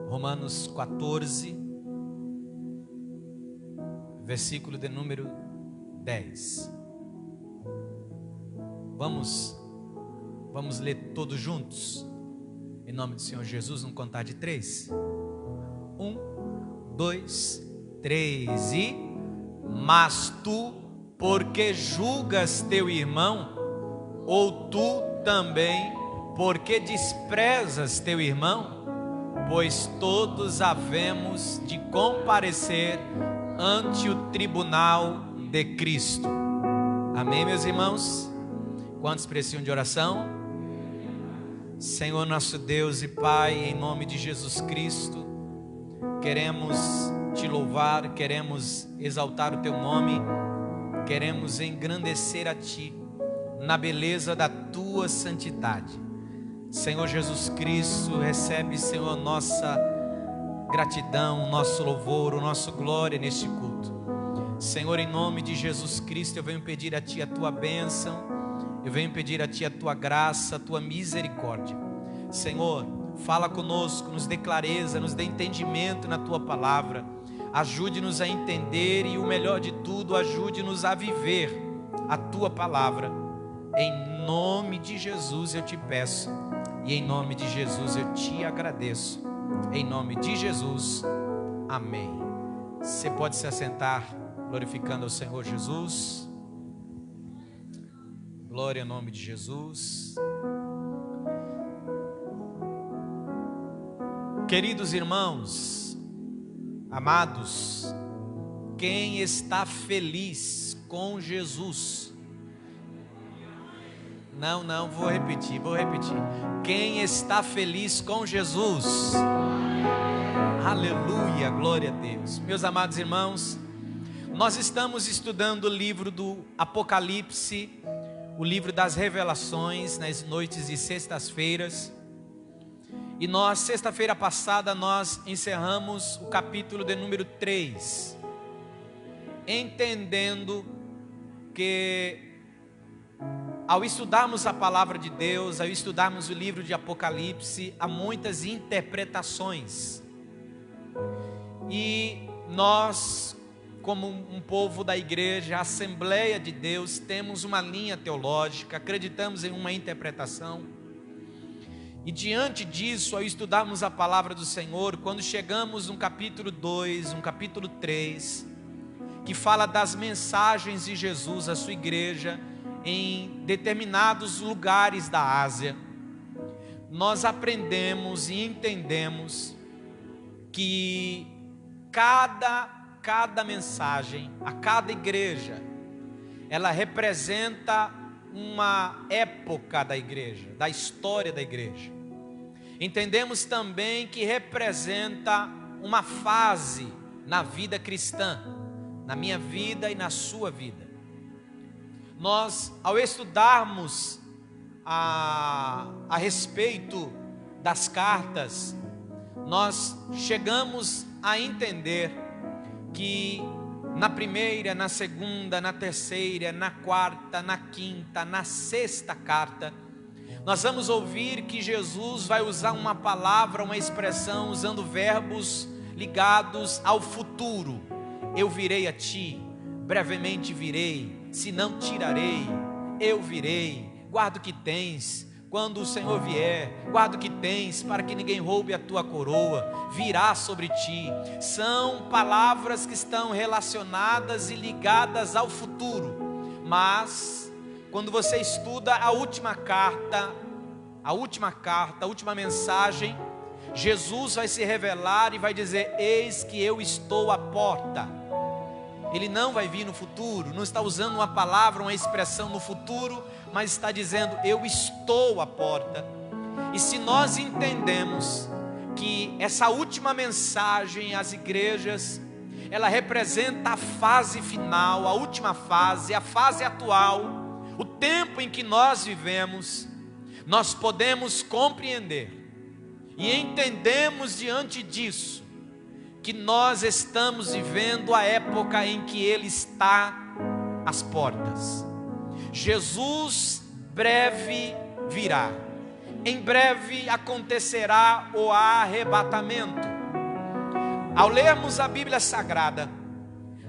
Romanos 14, versículo de número 10. Vamos ler todos juntos? Em nome do Senhor Jesus, no contar de 3. 1, 2, 3 e... Mas tu, porque julgas teu irmão? Ou tu também, porque desprezas teu irmão? Pois todos havemos de comparecer ante o tribunal de Cristo. Amém, meus irmãos? Quantos precisam de oração? Senhor nosso Deus e Pai, em nome de Jesus Cristo, queremos te louvar, queremos exaltar o teu nome, queremos engrandecer a ti na beleza da tua santidade. Senhor Jesus Cristo, recebe, Senhor, nossa gratidão, nosso louvor, o nosso glória neste culto. Senhor, em nome de Jesus Cristo, eu venho pedir a ti a tua bênção, eu venho pedir a ti a tua graça, a tua misericórdia. Senhor, fala conosco, nos dê clareza, nos dê entendimento na tua palavra. Ajude-nos a entender e, o melhor de tudo, ajude-nos a viver a tua palavra. Em nome de Jesus eu te peço e em nome de Jesus eu te agradeço. Em nome de Jesus, amém. Você pode se assentar glorificando ao Senhor Jesus. Glória ao nome de Jesus. Queridos irmãos, amados, quem está feliz com Jesus? Não, vou repetir. Quem está feliz com Jesus? Aleluia, glória a Deus. Meus amados irmãos, nós estamos estudando o livro do Apocalipse, o livro das revelações, nas noites de sextas-feiras. E nós, sexta-feira passada, nós encerramos o capítulo de número 3, entendendo que ao estudarmos a palavra de Deus, ao estudarmos o livro de Apocalipse, há muitas interpretações. E nós, como um povo da igreja, a Assembleia de Deus, temos uma linha teológica, acreditamos em uma interpretação. E diante disso, ao estudarmos a palavra do Senhor, quando chegamos no capítulo 2, no capítulo 3, que fala das mensagens de Jesus à sua igreja em determinados lugares da Ásia, nós aprendemos e entendemos que cada mensagem, a cada igreja, ela representa uma época da igreja, da história da igreja. Entendemos também que representa uma fase na vida cristã, na minha vida e na sua vida. Nós, ao estudarmos a respeito das cartas, nós chegamos a entender que na primeira, na segunda, na terceira, na quarta, na quinta, na sexta carta, nós vamos ouvir que Jesus vai usar uma palavra, uma expressão, usando verbos ligados ao futuro. Eu virei a ti, brevemente virei, se não tirarei, eu virei, guarda o que tens, quando o Senhor vier, guarda o que tens, para que ninguém roube a tua coroa, virá sobre ti. São palavras que estão relacionadas e ligadas ao futuro. Mas quando você estuda a última mensagem, Jesus vai se revelar e vai dizer: eis que eu estou à porta. Ele não vai vir no futuro, não está usando uma palavra, uma expressão no futuro, mas está dizendo: eu estou à porta. E se nós entendemos que essa última mensagem às igrejas, ela representa a fase final, a última fase, a fase atual, o tempo em que nós vivemos, nós podemos compreender e entendemos diante disso que nós estamos vivendo a época em que Ele está às portas. Jesus breve virá. Em breve acontecerá o arrebatamento. Ao lermos a Bíblia Sagrada,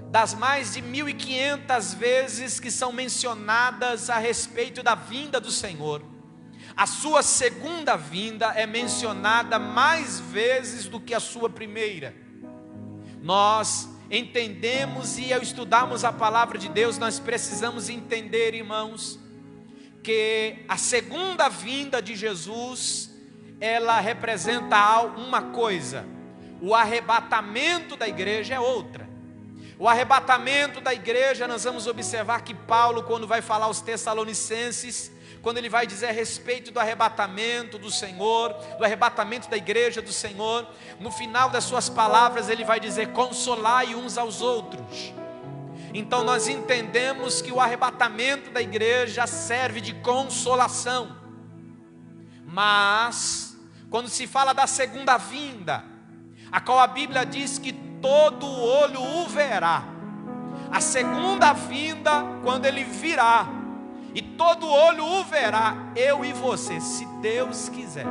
das mais de 1.500 vezes que são mencionadas a respeito da vinda do Senhor, a sua segunda vinda é mencionada mais vezes do que a sua primeira. Nós entendemos, e ao estudarmos a palavra de Deus, nós precisamos entender, irmãos, que a segunda vinda de Jesus, ela representa uma coisa, o arrebatamento da igreja é outra. O arrebatamento da igreja, nós vamos observar que Paulo, quando vai falar aos Tessalonicenses, quando ele vai dizer a respeito do arrebatamento do Senhor, do arrebatamento da igreja do Senhor, no final das suas palavras ele vai dizer: consolai uns aos outros. Então nós entendemos que o arrebatamento da igreja serve de consolação. Mas quando se fala da segunda vinda, a qual a Bíblia diz que todo olho o verá, a segunda vinda, quando ele virá, e todo olho o verá, eu e você, se Deus quiser,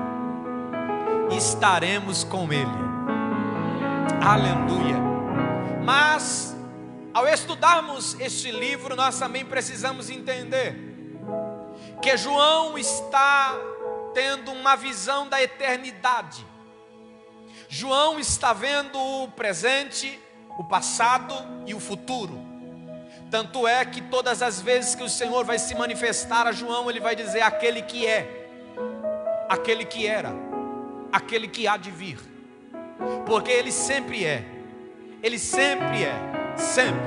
estaremos com ele. Aleluia. Mas ao estudarmos este livro, nós também precisamos entender que João está tendo uma visão da eternidade. João está vendo o presente, o passado e o futuro. Tanto é que todas as vezes que o Senhor vai se manifestar a João, ele vai dizer: aquele que é, aquele que era, aquele que há de vir. Porque ele sempre é, ele sempre é, sempre.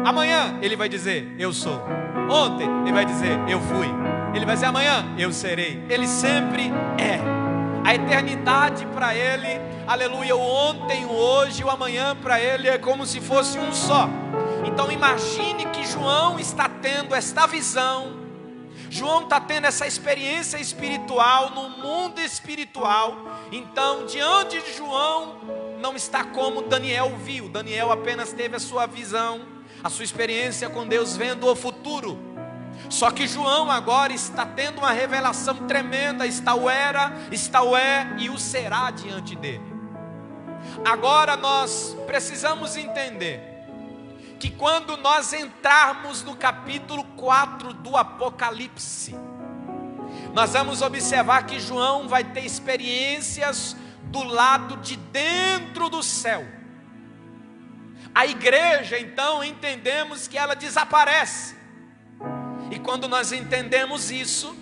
Amanhã ele vai dizer: eu sou. Ontem ele vai dizer: eu fui. Ele vai dizer: amanhã eu serei. Ele sempre é. A eternidade para ele, aleluia, o ontem, o hoje, o amanhã para ele é como se fosse um só. Então imagine que João está tendo esta visão, João está tendo essa experiência espiritual no mundo espiritual. Então diante de João não está como Daniel viu. Daniel apenas teve a sua visão, a sua experiência com Deus vendo o futuro. Só que João agora está tendo uma revelação tremenda. Está o era, está o é e o será diante dele. Agora nós precisamos entender que quando nós entrarmos no capítulo 4 do Apocalipse, nós vamos observar que João vai ter experiências do lado de dentro do céu. A igreja, então, entendemos que ela desaparece. E quando nós entendemos isso,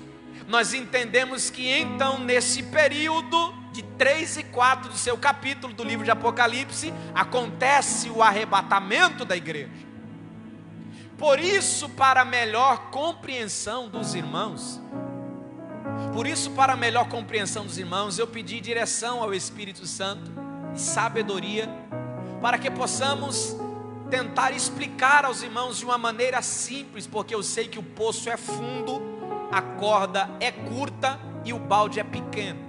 nós entendemos que então nesse período de 3 e 4 do seu capítulo do livro de Apocalipse, acontece o arrebatamento da igreja. Por isso, para melhor compreensão dos irmãos, eu pedi direção ao Espírito Santo e sabedoria, para que possamos tentar explicar aos irmãos de uma maneira simples, porque eu sei que o poço é fundo, a corda é curta e o balde é pequeno.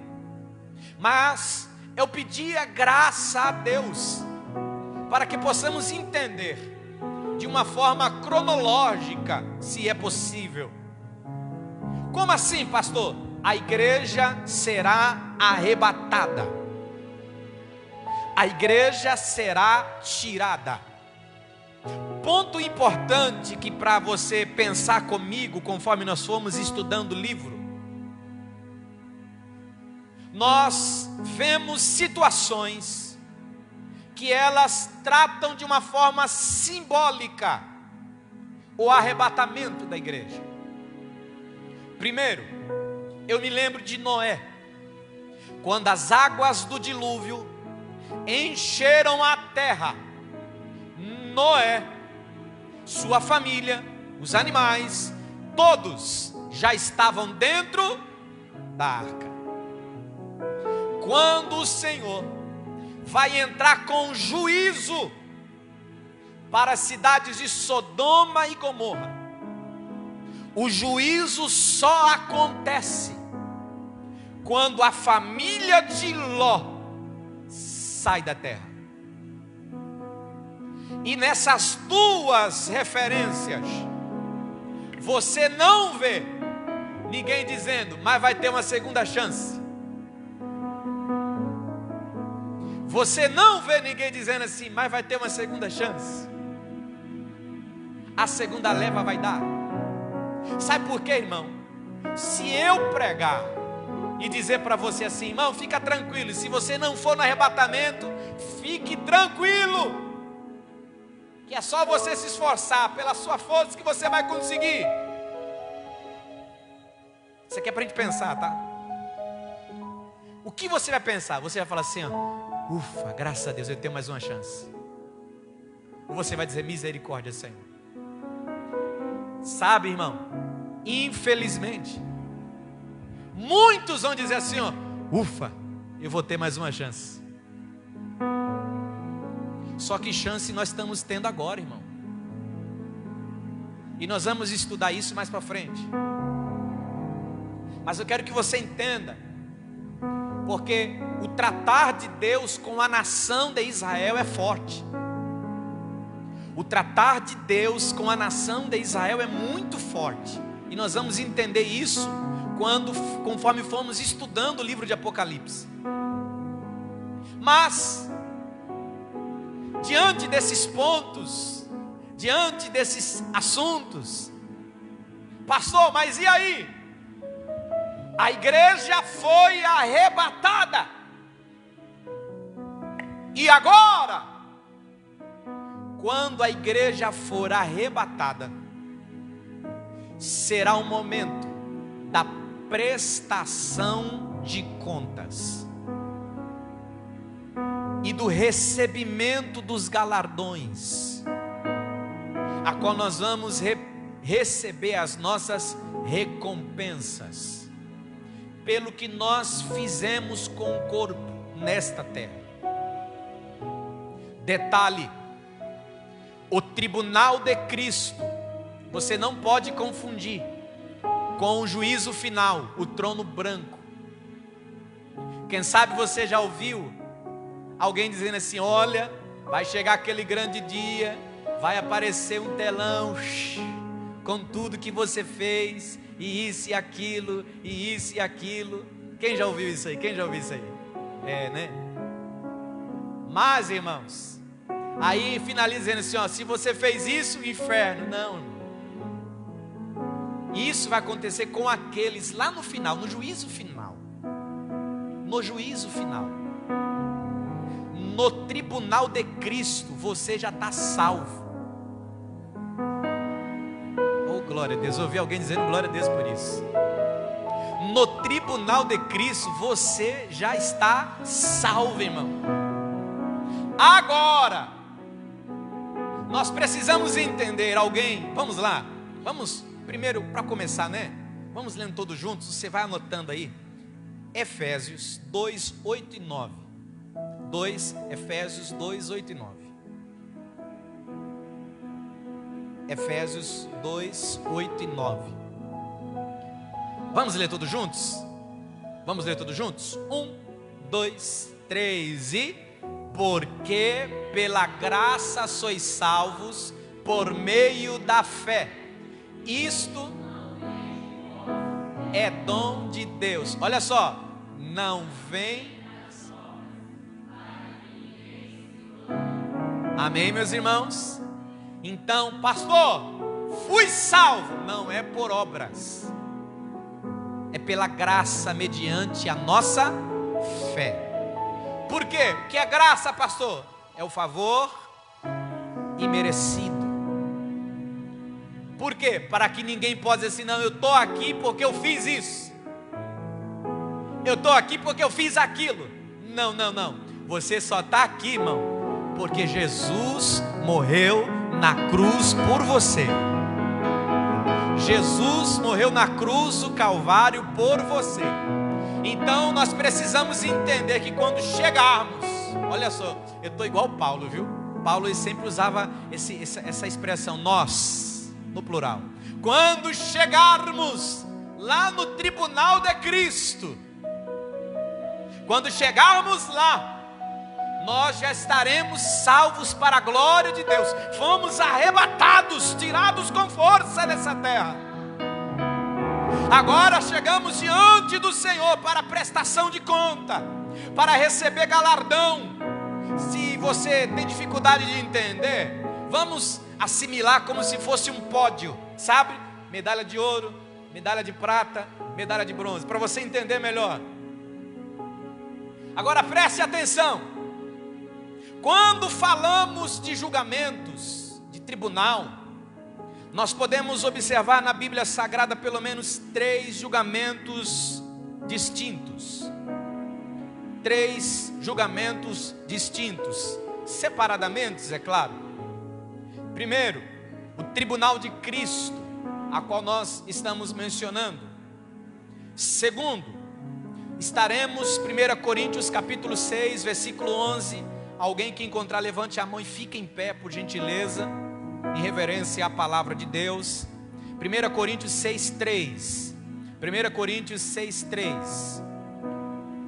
Mas eu pedi a graça a Deus para que possamos entender de uma forma cronológica, se é possível. Como assim, pastor? A igreja será arrebatada, a igreja será tirada. Ponto importante que para você pensar comigo, conforme nós fomos estudando o livro, nós vemos situações que elas tratam de uma forma simbólica o arrebatamento da igreja. Primeiro, eu me lembro de Noé, quando as águas do dilúvio encheram a terra. Noé, sua família, os animais, todos já estavam dentro da arca. Quando o Senhor vai entrar com juízo para as cidades de Sodoma e Gomorra, o juízo só acontece quando a família de Ló sai da terra. E nessas duas referências, você não vê ninguém dizendo: mas vai ter uma segunda chance. Você não vê ninguém dizendo assim, mas vai ter uma segunda chance. A segunda leva vai dar. Sabe por quê, irmão? Se eu pregar e dizer para você assim, irmão, fica tranquilo, se você não for no arrebatamento, fique tranquilo, que é só você se esforçar pela sua força que você vai conseguir. Isso aqui é para a gente pensar, tá? O que você vai pensar? Você vai falar assim, ó, ufa, graças a Deus eu tenho mais uma chance. Ou você vai dizer, misericórdia, Senhor. Sabe, irmão, infelizmente muitos vão dizer assim, ó, ufa, eu vou ter mais uma chance. Só que chance nós estamos tendo agora, irmão. E nós vamos estudar isso mais para frente. Mas eu quero que você entenda, porque o tratar de Deus com a nação de Israel é forte. O tratar de Deus com a nação de Israel é muito forte. E nós vamos entender isso conforme formos estudando o livro de Apocalipse. Mas, diante desses pontos, diante desses assuntos, pastor, mas e aí? A igreja foi arrebatada. E agora? Quando a igreja for arrebatada, será o momento da prestação de contas e do recebimento dos galardões, a qual nós vamos receber as nossas recompensas pelo que nós fizemos com o corpo nesta terra. Detalhe: o tribunal de Cristo, você não pode confundir com o juízo final, o trono branco. Quem sabe você já ouviu alguém dizendo assim, olha, vai chegar aquele grande dia, vai aparecer um telão com tudo que você fez, e isso e aquilo, e isso e aquilo. Quem já ouviu isso aí? Quem já ouviu isso aí? É, né? Mas, irmãos, aí finaliza dizendo assim, ó, se você fez isso, inferno. Não, irmão. Isso vai acontecer com aqueles lá no final, no juízo final. No juízo final. No tribunal de Cristo, você já está salvo. Oh, glória a Deus. Ouvi alguém dizendo glória a Deus por isso. No tribunal de Cristo, você já está salvo, irmão. Agora, nós precisamos entender alguém. Vamos lá, vamos primeiro para começar, né? Vamos lendo todos juntos, você vai anotando aí. Efésios 2, 8 e 9. Efésios 2, 8 e 9. Efésios 2, 8 e 9. Vamos ler todos juntos? Vamos ler todos juntos? 1, 2, 3 e... Porque pela graça sois salvos por meio da fé. Isto é dom de Deus. Olha só, não vem. Amém, meus irmãos? Então, pastor, fui salvo. Não é por obras, é pela graça mediante a nossa fé. Por quê? O que é graça, pastor? É o favor imerecido. Por quê? Para que ninguém possa dizer assim, não, eu estou aqui porque eu fiz isso, eu estou aqui porque eu fiz aquilo. Não, não, não. Você só está aqui, irmão, porque Jesus morreu na cruz por você. Jesus morreu na cruz do Calvário por você. Então nós precisamos entender que quando chegarmos, olha só, eu estou igual Paulo, viu? Paulo ele sempre usava essa expressão, nós, no plural. Quando chegarmos lá no tribunal de Cristo, quando chegarmos lá, nós já estaremos salvos para a glória de Deus. Fomos arrebatados, tirados com força dessa terra. Agora chegamos diante do Senhor para prestação de conta, para receber galardão. Se você tem dificuldade de entender, vamos assimilar como se fosse um pódio, sabe? Medalha de ouro, medalha de prata, medalha de bronze, para você entender melhor. Agora preste atenção. Quando falamos de julgamentos, de tribunal, nós podemos observar na Bíblia Sagrada pelo menos 3 julgamentos distintos. 3 julgamentos distintos, separadamente, é claro. Primeiro, o tribunal de Cristo, a qual nós estamos mencionando. Segundo, estaremos 1 Coríntios capítulo 6, versículo 11. Alguém que encontrar, levante a mão e fique em pé, por gentileza, em reverência à palavra de Deus. 1 Coríntios 6, 3. 1 Coríntios 6, 3.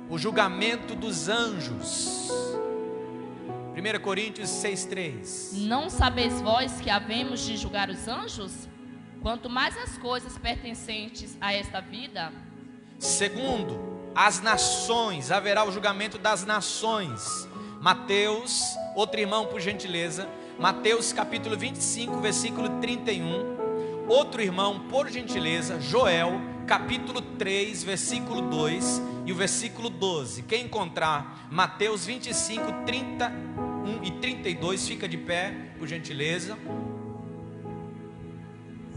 O julgamento dos anjos. 1 Coríntios 6, 3. Não sabeis vós que havemos de julgar os anjos? Quanto mais as coisas pertencentes a esta vida. Segundo, as nações, haverá o julgamento das nações. Mateus, outro irmão por gentileza, Mateus capítulo 25, versículo 31. Outro irmão por gentileza, Joel capítulo 3, versículo 2 e o versículo 12. Quem encontrar Mateus 25, 31 e 32, fica de pé, por gentileza.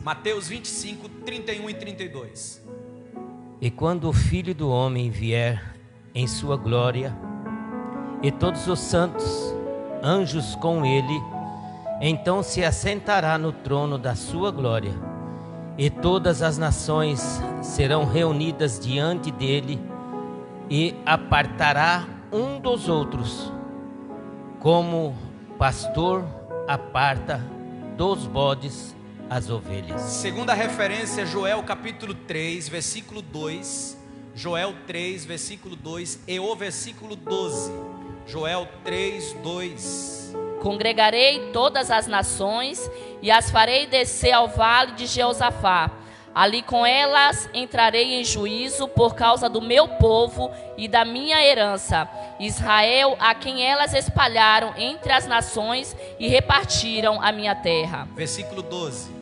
Mateus 25, 31 e 32. E quando o Filho do Homem vier em sua glória, e todos os santos anjos com ele, então se assentará no trono da sua glória, e todas as nações serão reunidas diante dele, e apartará um dos outros, como pastor aparta dos bodes as ovelhas. Segunda referência, Joel capítulo 3, versículo 2. Joel 3, versículo 2 e o versículo 12. Joel 3, 2. Congregarei todas as nações e as farei descer ao vale de Jeosafá. Ali com elas entrarei em juízo por causa do meu povo e da minha herança, Israel, a quem elas espalharam entre as nações e repartiram a minha terra. Versículo 12.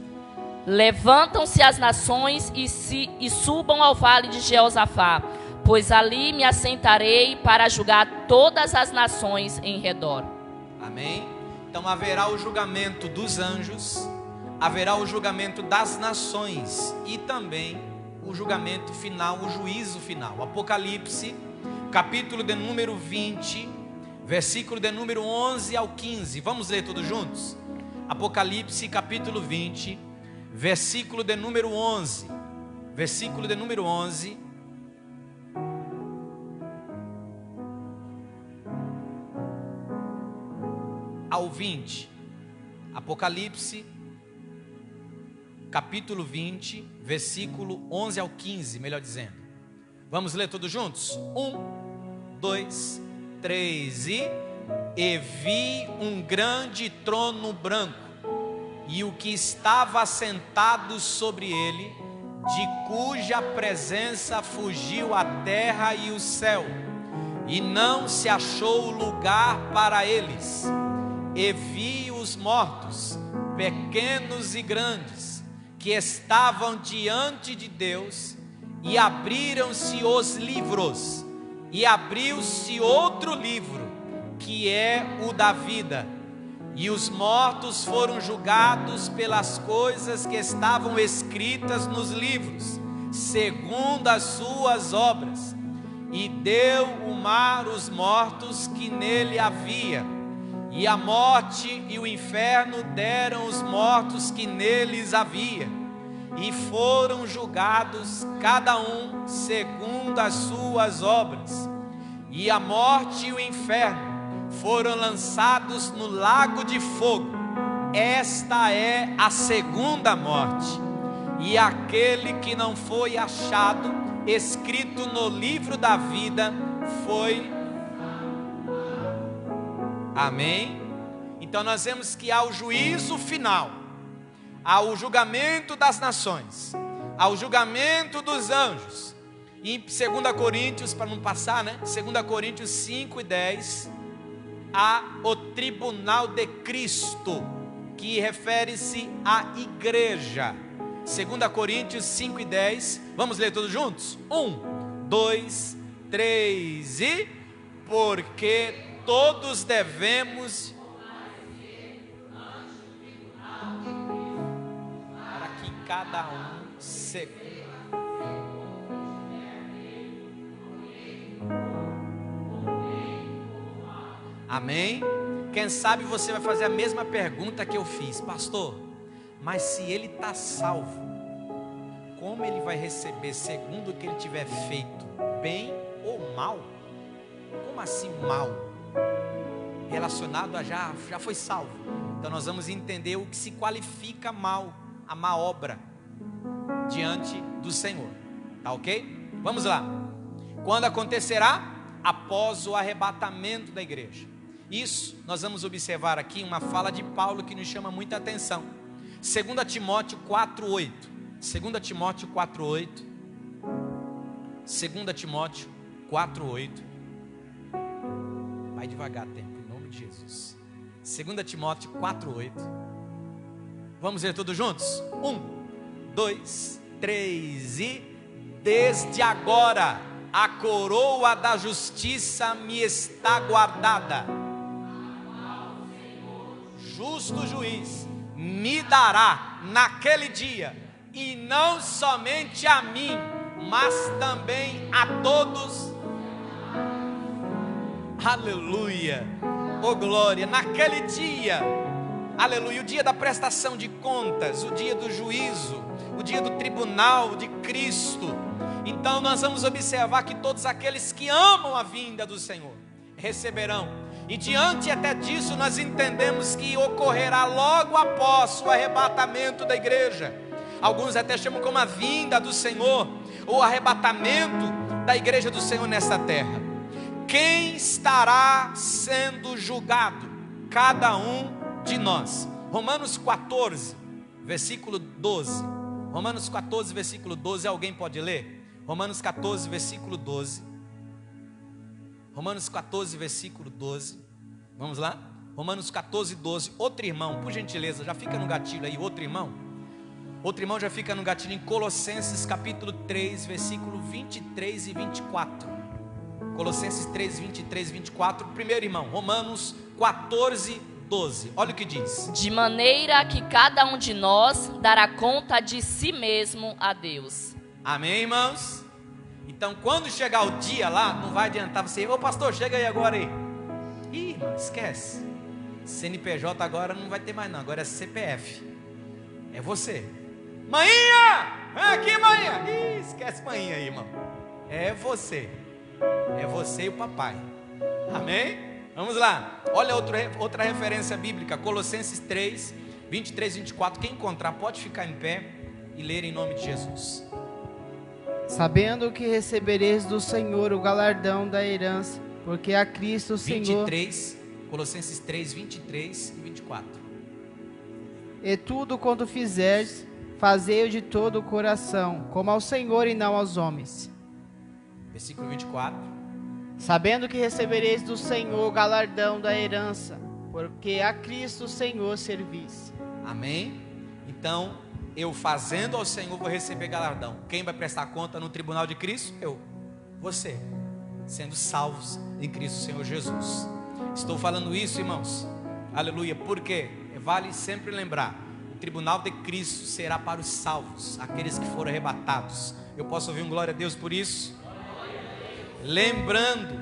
Levantam-se as nações e subam ao vale de Jeosafá, pois ali me assentarei para julgar todas as nações em redor. Amém? Então haverá o julgamento dos anjos, haverá o julgamento das nações e também o julgamento final, o juízo final. Apocalipse, capítulo de número 20, versículo de número 11 ao 15. Vamos ler todos juntos? Apocalipse, capítulo 20, versículo de número 11. Versículo de número 11. Ao 20, Apocalipse, capítulo 20, versículo 11 ao 15, melhor dizendo. Vamos ler todos juntos? 1, 2, 3 e vi um grande trono branco, e o que estava assentado sobre ele, de cuja presença fugiu a terra e o céu, e não se achou lugar para eles. E vi os mortos, pequenos e grandes, que estavam diante de Deus, e abriram-se os livros, e abriu-se outro livro, que é o da vida, e os mortos foram julgados pelas coisas que estavam escritas nos livros, segundo as suas obras, e deu o mar os mortos que nele havia. E a morte e o inferno deram os mortos que neles havia, e foram julgados cada um segundo as suas obras. E a morte e o inferno foram lançados no lago de fogo. Esta é a segunda morte. E aquele que não foi achado escrito no livro da vida foi... Amém? Então nós vemos que há o juízo final, há o julgamento das nações, há o julgamento dos anjos. E em 2 Coríntios, para não passar, né? 2 Coríntios 5 e 10, há o tribunal de Cristo, que refere-se à igreja. 2 Coríntios 5:10. Vamos ler todos juntos? 1, 2, 3 e... Porque todos devemos... Para que cada um se... Amém? Quem sabe você vai fazer a mesma pergunta que eu fiz. Pastor, mas se ele está salvo, como ele vai receber segundo o que ele tiver feito, bem ou mal? Como assim mal? Relacionado a já foi salvo. Então nós vamos entender o que se qualifica mal, a má obra diante do Senhor. Tá ok? Vamos lá. Quando acontecerá? Após o arrebatamento da igreja. Isso nós vamos observar aqui uma fala de Paulo que nos chama muita atenção. 2 Timóteo 4:8. 2 Timóteo 4:8. 2 Timóteo 4:8. Vai devagar, tempo, em nome de Jesus. 2 Timóteo 4:8. Vamos ler todos juntos? 1, 2, 3 e... Desde agora a coroa da justiça me está guardada. Justo juiz me dará naquele dia, e não somente a mim, mas também a todos. Aleluia, oh glória, naquele dia, aleluia, o dia da prestação de contas, o dia do juízo, o dia do tribunal de Cristo. Então nós vamos observar que todos aqueles que amam a vinda do Senhor receberão. E diante até disso nós entendemos que ocorrerá logo após o arrebatamento da igreja. Alguns até chamam como a vinda do Senhor, ou arrebatamento da igreja do Senhor nesta terra. Quem estará sendo julgado? Cada um de nós. Romanos 14, versículo 12. Romanos 14, versículo 12, alguém pode ler? Romanos 14, versículo 12. Romanos 14, versículo 12. Vamos lá? Romanos 14, 12. Outro irmão, por gentileza, já fica no gatilho aí, outro irmão. Outro irmão já fica no gatilho em Colossenses capítulo 3, versículo 23 e 24. Colossenses 3, 23 e 24. Primeiro irmão, Romanos 14, 12. Olha o que diz. De maneira que cada um de nós dará conta de si mesmo a Deus. Amém, irmãos? Então, quando chegar o dia lá, não vai adiantar você, ô pastor, chega aí agora aí. Ih, irmão, esquece. CNPJ agora não vai ter mais não, agora é CPF. É você. Maninha! Vem aqui, maninha! Ih, esquece maninha aí, irmão. É você. É você e o papai. Amém? Vamos lá. Olha outra referência bíblica, Colossenses 3, 23 e 24. Quem encontrar pode ficar em pé e ler em nome de Jesus. Sabendo que recebereis do Senhor o galardão da herança, porque a Cristo o Senhor... 23, Colossenses 3, 23 e 24. E tudo quanto fizerdes, fazei-o de todo o coração, como ao Senhor e não aos homens. Versículo 24. Sabendo que recebereis do Senhor o galardão da herança, porque a Cristo o Senhor servis. Amém? Então, eu fazendo ao Senhor vou receber galardão. Quem vai prestar conta no tribunal de Cristo? Eu. Você. Sendo salvos em Cristo Senhor Jesus. Estou falando isso, irmãos. Aleluia. Porque vale sempre lembrar, o tribunal de Cristo será para os salvos, aqueles que foram arrebatados. Eu posso ouvir um glória a Deus por isso? Lembrando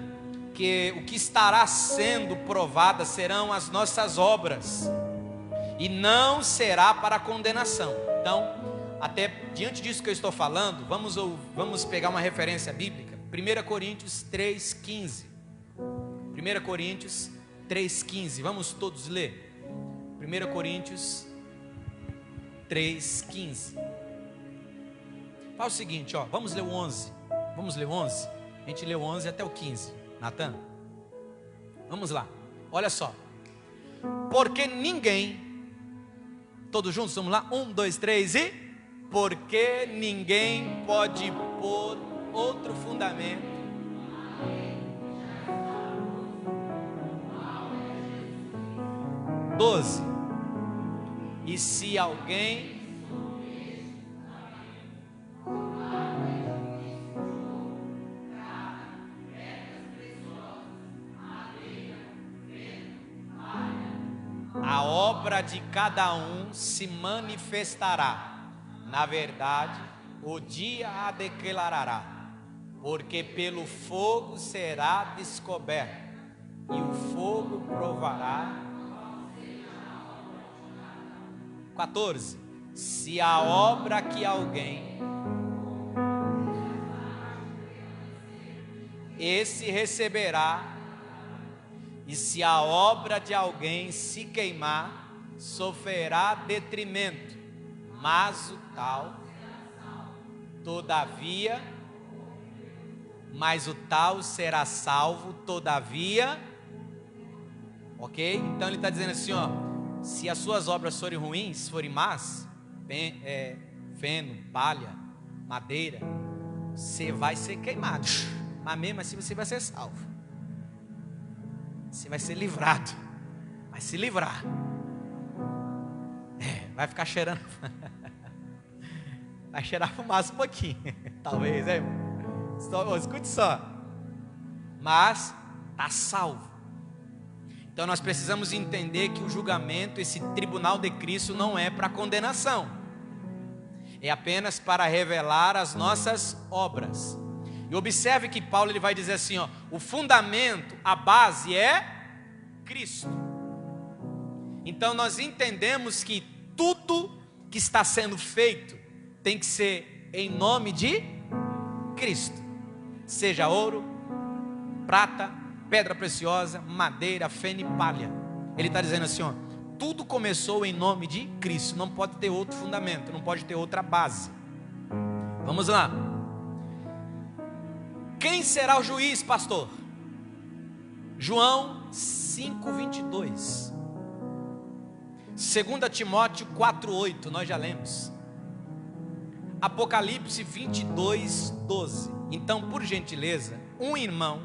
que o que estará sendo provada serão as nossas obras, e não será para condenação. Então, até diante disso que eu estou falando, vamos pegar uma referência bíblica. 1 Coríntios 3,15. 1 Coríntios 3,15. Vamos todos ler. 1 Coríntios 3,15. Fala o seguinte, ó, vamos ler o 11. Vamos ler o 11? A gente leu o 11 até o 15. Natan? Vamos lá. Olha só. Porque ninguém... Todos juntos, vamos lá? 1, 2, 3 e... Porque ninguém pode pôr outro fundamento. 12. E se alguém a obra de cada um se manifestará. Na verdade, o dia a declarará, porque pelo fogo será descoberto, e o fogo provará. 14. Se a obra que alguém, esse receberá, e se a obra de alguém se queimar, sofrerá detrimento, mas o tal, todavia, mas o tal será salvo, todavia. Ok? Então ele está dizendo assim, ó, se as suas obras forem ruins, forem más, feno, palha, madeira, você vai ser queimado, mas mesmo assim você vai ser salvo. Você vai ser livrado, vai se livrar. Vai ficar cheirando, vai cheirar fumaça um pouquinho, talvez, escute só, mas está salvo. Então nós precisamos entender que o julgamento, esse tribunal de Cristo, não é para condenação, é apenas para revelar as nossas obras. E observe que Paulo ele vai dizer assim, ó, o fundamento, a base é Cristo. Então nós entendemos que tudo que está sendo feito tem que ser em nome de Cristo, seja ouro, prata, pedra preciosa, madeira, feno e palha. Ele está dizendo assim, ó, tudo começou em nome de Cristo, não pode ter outro fundamento, não pode ter outra base. Vamos lá. Quem será o juiz, pastor? João 5:22. 2 Timóteo 4:8, nós já lemos. Apocalipse 22:12. Então, por gentileza, um irmão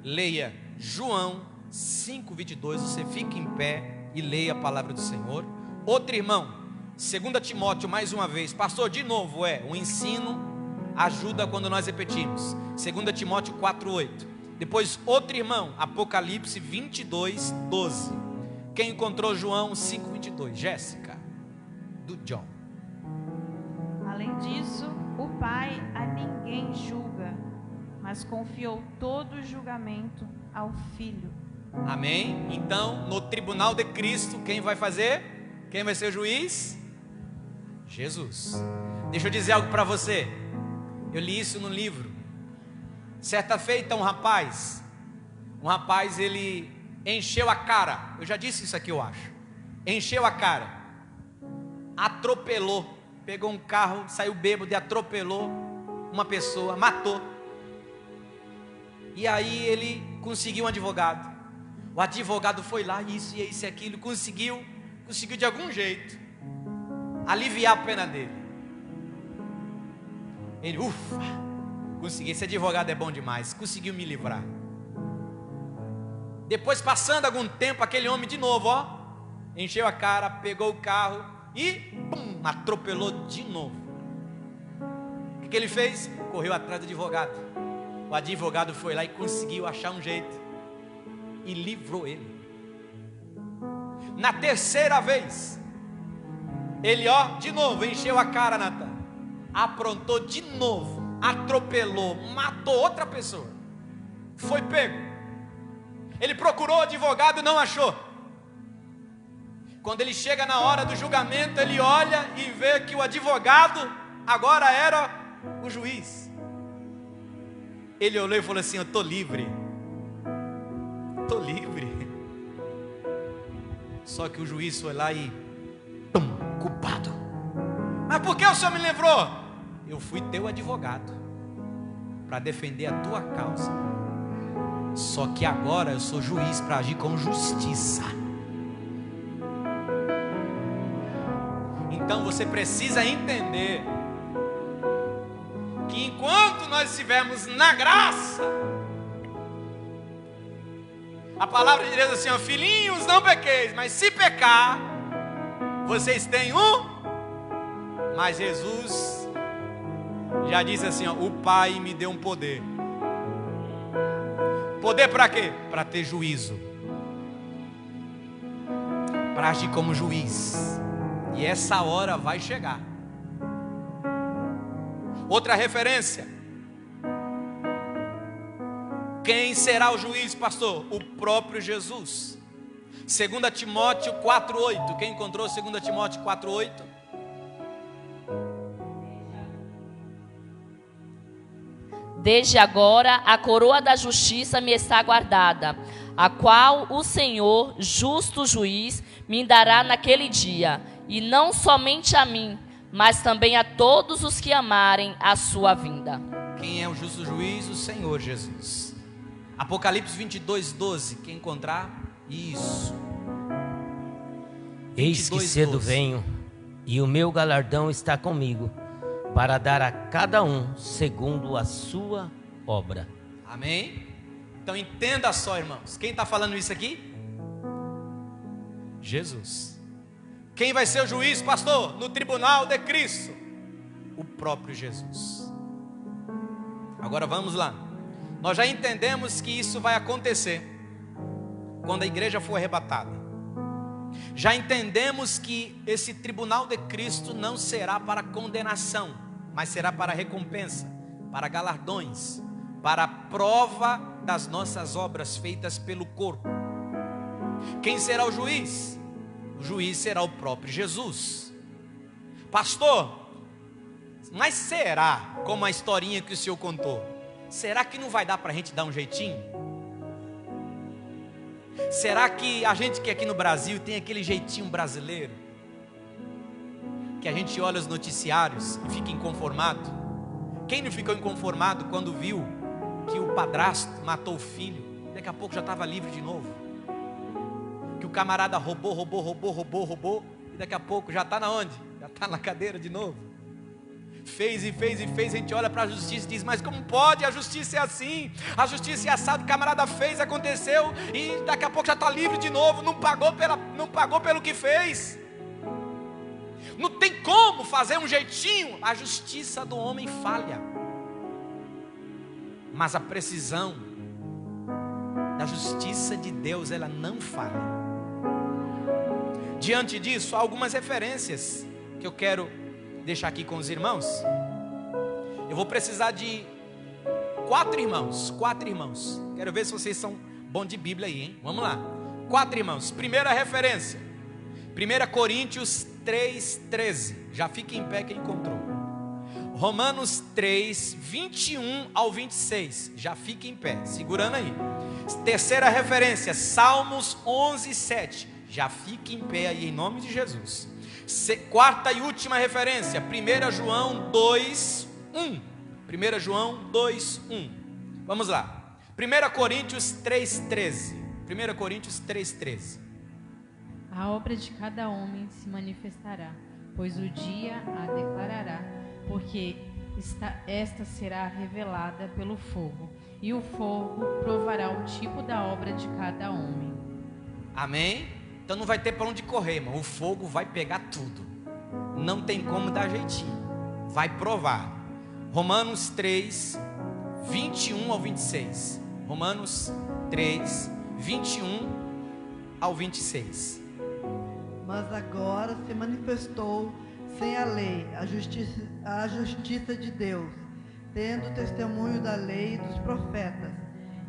leia João 5:22. Você fica em pé e leia a palavra do Senhor. Outro irmão, 2 Timóteo, mais uma vez. Pastor, de novo, o ensino ajuda quando nós repetimos. 2 Timóteo 4:8. Depois outro irmão, Apocalipse 22:12. Quem encontrou João 5:22? Jéssica, do John. Além disso, o Pai a ninguém julga, mas confiou todo o julgamento ao Filho. Amém? Então, no tribunal de Cristo, quem vai fazer? Quem vai ser o juiz? Jesus. Deixa eu dizer algo para você. Eu li isso no livro. Certa feita um rapaz, ele encheu a cara. Eu já disse isso aqui, eu acho. Encheu a cara, atropelou, pegou um carro, saiu bêbado e atropelou uma pessoa, matou. E aí ele conseguiu um advogado. O advogado foi lá, isso e isso e aquilo, conseguiu de algum jeito aliviar a pena dele. Ele, consegui, esse advogado é bom demais, conseguiu me livrar. Depois, passando algum tempo, aquele homem de novo, encheu a cara, pegou o carro e atropelou de novo. O que ele fez? Correu atrás do advogado. O advogado foi lá e conseguiu achar um jeito e livrou ele. Na terceira vez, ele de novo encheu a cara, Natan, aprontou de novo, atropelou, matou outra pessoa, foi pego. Ele procurou o advogado e não achou. Quando ele chega na hora do julgamento, ele olha e vê que o advogado agora era o juiz. Ele olhou e falou assim: eu estou livre. Estou livre. Só que o juiz foi lá e culpado. Mas por que o senhor me livrou? Eu fui teu advogado para defender a tua causa. Só que agora eu sou juiz para agir com justiça. Então você precisa entender que enquanto nós estivermos na graça, A palavra de Deus é assim, ó, filhinhos, não pequeis, mas se pecar, vocês têm um. Mas Jesus já disse assim, ó, o Pai me deu um poder. Poder para quê? Para ter juízo, para agir como juiz. E essa hora vai chegar. Outra referência. Quem será o juiz, pastor? O próprio Jesus. 2 Timóteo 4:8. Quem encontrou 2 Timóteo 4:8? Desde agora a coroa da justiça me está guardada, a qual o Senhor, justo juiz, me dará naquele dia, e não somente a mim, mas também a todos os que amarem a sua vinda. Quem é o justo juiz? O Senhor Jesus. Apocalipse 22:12. Quem encontrar? Isso. Eis que cedo venho, e o meu galardão está comigo, para dar a cada um segundo a sua obra. Amém? Então entenda só, irmãos. Quem está falando isso aqui? Jesus. Quem vai ser o juiz, pastor? No tribunal de Cristo. O próprio Jesus. Agora vamos lá. Nós já entendemos que isso vai acontecer quando a igreja for arrebatada. Já entendemos que esse tribunal de Cristo não será para condenação, mas será para recompensa, para galardões, para a prova das nossas obras feitas pelo corpo. Quem será o juiz? O juiz será o próprio Jesus. Pastor, mas será, como a historinha que o senhor contou, será que não vai dar para a gente dar um jeitinho? Será que a gente que aqui no Brasil tem aquele jeitinho brasileiro? Que a gente olha os noticiários e fica inconformado? Quem não ficou inconformado quando viu que o padrasto matou o filho? Daqui a pouco já estava livre de novo. Que o camarada roubou, e daqui a pouco já está na onde? Já está na cadeira de novo. Fez, a gente olha para a justiça e diz, mas como pode? A justiça é assim, a justiça é assado, o camarada fez, aconteceu, e daqui a pouco já está livre de novo, não pagou pelo que fez. Não tem como fazer um jeitinho. A justiça do homem falha, mas a precisão da justiça de Deus, ela não falha. Diante disso, há algumas referências que eu quero deixar aqui com os irmãos. Eu vou precisar de 4 irmãos. Quero ver se vocês são bons de Bíblia aí, hein? Vamos lá. 4 irmãos. Primeira referência, 1 Coríntios 3:13. Já fica em pé quem encontrou. Romanos 3, 21 ao 26. Já fica em pé, segurando aí. Terceira referência, Salmos 11:7. Já fica em pé aí em nome de Jesus. Quarta e última referência, 1 João 2:1. 1 João 2:1. Vamos lá. 1 Coríntios 3:13. 1 Coríntios 3:13. A obra de cada homem se manifestará, pois o dia a declarará, porque esta será revelada pelo fogo, e o fogo provará o tipo da obra de cada homem. Amém? Então não vai ter para onde correr, irmão. O fogo vai pegar tudo. Não tem como dar jeitinho. Vai provar. Romanos 3, 21 ao 26. Romanos 3, 21 ao 26. Mas agora se manifestou sem a lei a justiça de Deus, tendo testemunho da lei e dos profetas.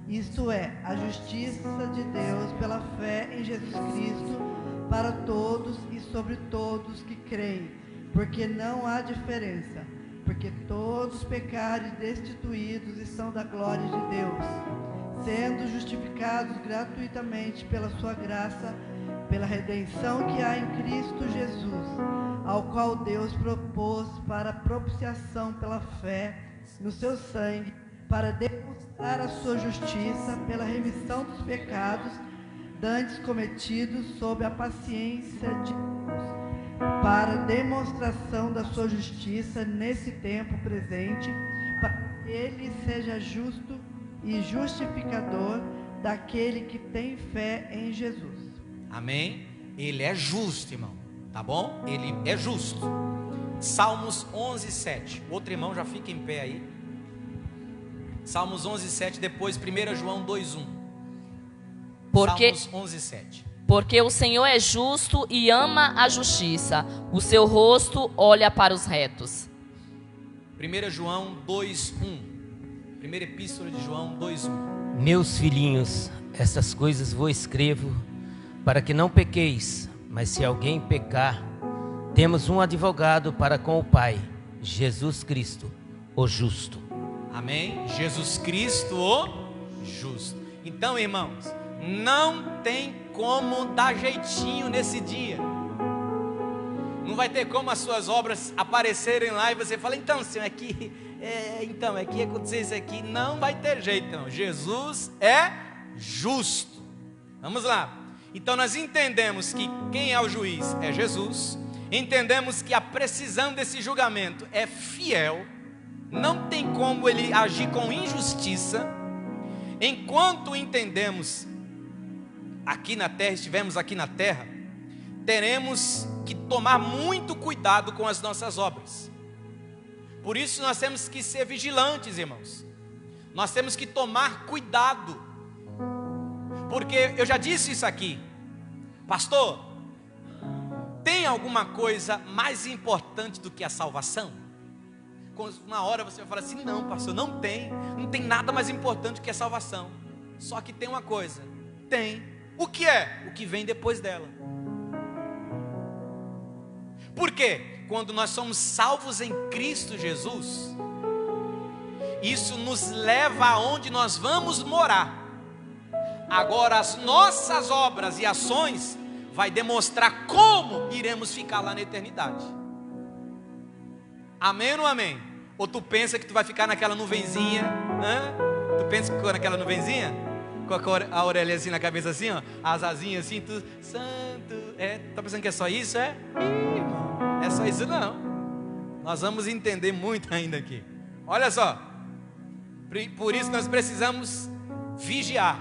Isto é, a justiça de Deus pela fé em Jesus Cristo para todos e sobre todos que creem, porque não há diferença, porque todos pecaram e destituídos estão da glória de Deus, sendo justificados gratuitamente pela sua graça, pela redenção que há em Cristo Jesus, ao qual Deus propôs para propiciação pela fé no seu sangue, para demonstrar a sua justiça pela remissão dos pecados dantes cometidos sob a paciência de Deus, para demonstração da sua justiça nesse tempo presente, para que ele seja justo e justificador daquele que tem fé em Jesus. Amém? Ele é justo, irmão. Tá bom? Ele é justo. Salmos 11:7. Outro irmão já fica em pé aí. Salmos 11:7. Depois 1 João 2:1. Salmos 11:7. Porque o Senhor é justo e ama a justiça. O seu rosto olha para os retos. 1 João 2:1. Primeira epístola de João 2:1. Meus filhinhos, essas coisas vos escrevo para que não pequeis, mas se alguém pecar, temos um advogado para com o Pai, Jesus Cristo, o justo. Amém? Jesus Cristo, o justo. Então, irmãos, não tem como dar jeitinho nesse dia. Não vai ter como as suas obras aparecerem lá e você fala, então, Senhor, aqui aconteceu isso aqui. Não vai ter jeito, não. Jesus é justo. Vamos lá. Então nós entendemos que quem é o juiz é Jesus. Entendemos que a precisão desse julgamento é fiel. Não tem como ele agir com injustiça. Enquanto entendemos aqui na terra, estivemos aqui na terra, teremos que tomar muito cuidado com as nossas obras. Por isso nós temos que ser vigilantes, irmãos. Nós temos que tomar cuidado. Porque eu já disse isso aqui. Pastor, tem alguma coisa mais importante do que a salvação? Uma hora você vai falar assim, não, pastor, não tem nada mais importante do que a salvação. Só que tem uma coisa, tem. O que é? O que vem depois dela. Por quê? Quando nós somos salvos em Cristo Jesus, isso nos leva aonde nós vamos morar. Agora as nossas obras e ações vai demonstrar como iremos ficar lá na eternidade. Amém ou não amém? Ou tu pensa que tu vai ficar naquela nuvenzinha? Tu pensa que ficou naquela nuvenzinha? Com a orelha assim na cabeça assim, ó, as asinhas assim, tu, santo, tá pensando que é só isso? Ih, irmão, não é só isso não. Nós vamos entender muito ainda aqui. Olha só, por isso nós precisamos vigiar,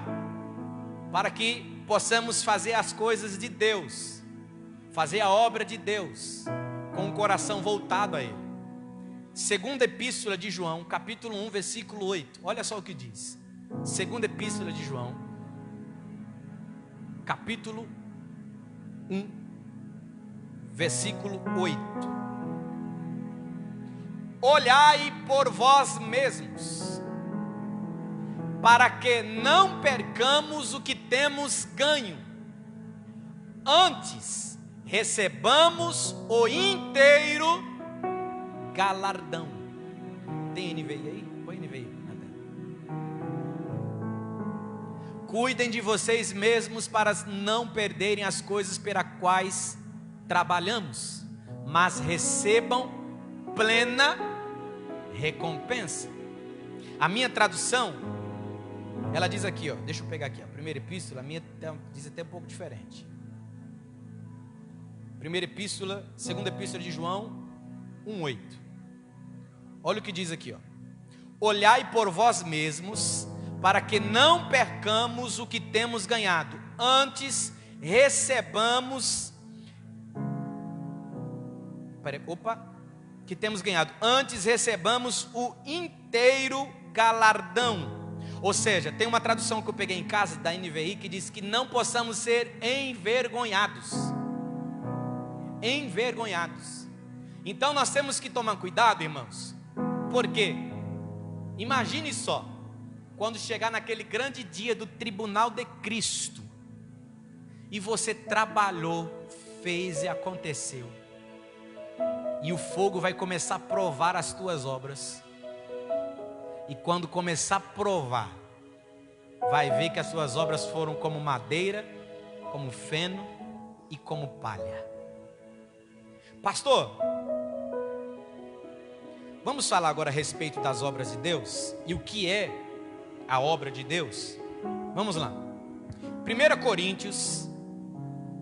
para que possamos fazer as coisas de Deus, fazer a obra de Deus, com o coração voltado a Ele. Segunda epístola de João, capítulo 1, versículo 8, olha só o que diz. Segunda epístola de João, capítulo 1, versículo 8. Olhai por vós mesmos, para que não percamos o que temos ganho, antes recebamos o inteiro galardão. Tem NVI aí? Põe NVI na tela. Cuidem de vocês mesmos para não perderem as coisas pelas quais trabalhamos, mas recebam plena recompensa. A minha tradução, ela diz aqui, ó, deixa eu pegar aqui, ó, primeira epístola, a minha diz até um pouco diferente. Primeira epístola, segunda epístola de João, 1:8. Olha o que diz aqui, ó. Olhai por vós mesmos, para que não percamos o que temos ganhado, antes recebamos, que temos ganhado, antes recebamos o inteiro galardão. Ou seja, tem uma tradução que eu peguei em casa, da NVI, que diz que não possamos ser envergonhados. Envergonhados. Então nós temos que tomar cuidado, irmãos. Porque imagine só, quando chegar naquele grande dia do tribunal de Cristo, e você trabalhou, fez e aconteceu, e o fogo vai começar a provar as tuas obras. E quando começar a provar, vai ver que as suas obras foram como madeira, como feno e como palha. Pastor, vamos falar agora a respeito das obras de Deus e o que é a obra de Deus? Vamos lá. 1 Coríntios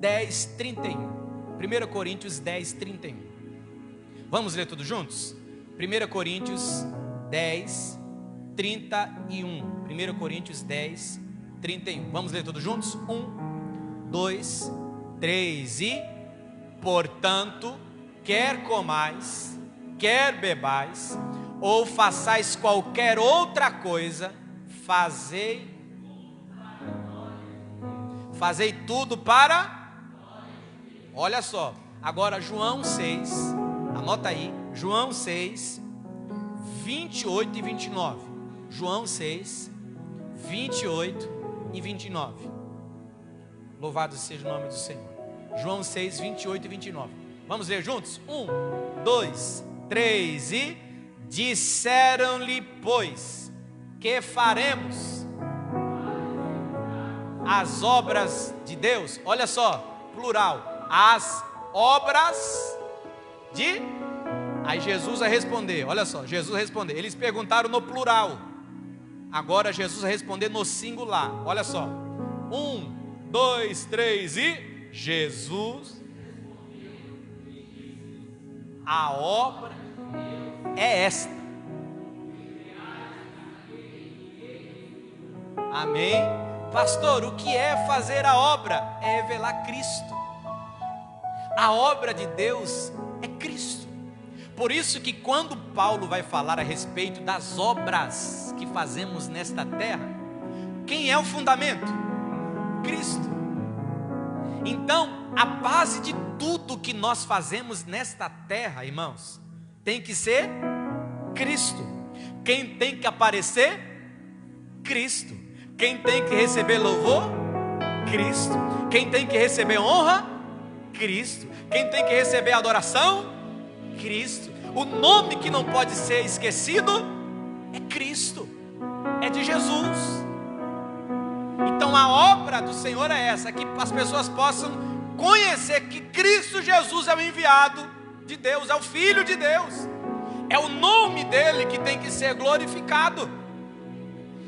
10:31. 1 Coríntios 10:31. Vamos ler tudo juntos? 1 Coríntios 10:31. 1 Coríntios 10, 31. Vamos ler todos juntos? 1, 2, 3 e... Portanto, quer comais, quer bebais, ou façais qualquer outra coisa, fazei tudo para... Olha só, agora João 6, anota aí, João 6, 28 e 29. João 6, 28 e 29. Louvado seja o nome do Senhor. João 6, 28 e 29. Vamos ler juntos? 1, 2, 3 e... Disseram-lhe, pois, que faremos as obras de Deus. Olha só, plural. As obras de... Aí Jesus vai responder. Olha só, Jesus vai responder. Eles perguntaram no plural. Agora Jesus vai responder no singular. Olha só. 1, 2, 3 e... Jesus, a obra é esta. Amém? Pastor, o que é fazer a obra? É revelar Cristo. A obra de Deus é Cristo. Por isso que quando Paulo vai falar a respeito das obras que fazemos nesta terra, quem é o fundamento? Cristo. Então, a base de tudo que nós fazemos nesta terra, irmãos, tem que ser Cristo. Quem tem que aparecer? Cristo. Quem tem que receber louvor? Cristo. Quem tem que receber honra? Cristo. Quem tem que receber adoração? Cristo. O nome que não pode ser esquecido é Cristo. É de Jesus. Então a obra do Senhor é essa, que as pessoas possam conhecer que Cristo Jesus é o enviado de Deus, é o Filho de Deus, é o nome dele que tem que ser glorificado.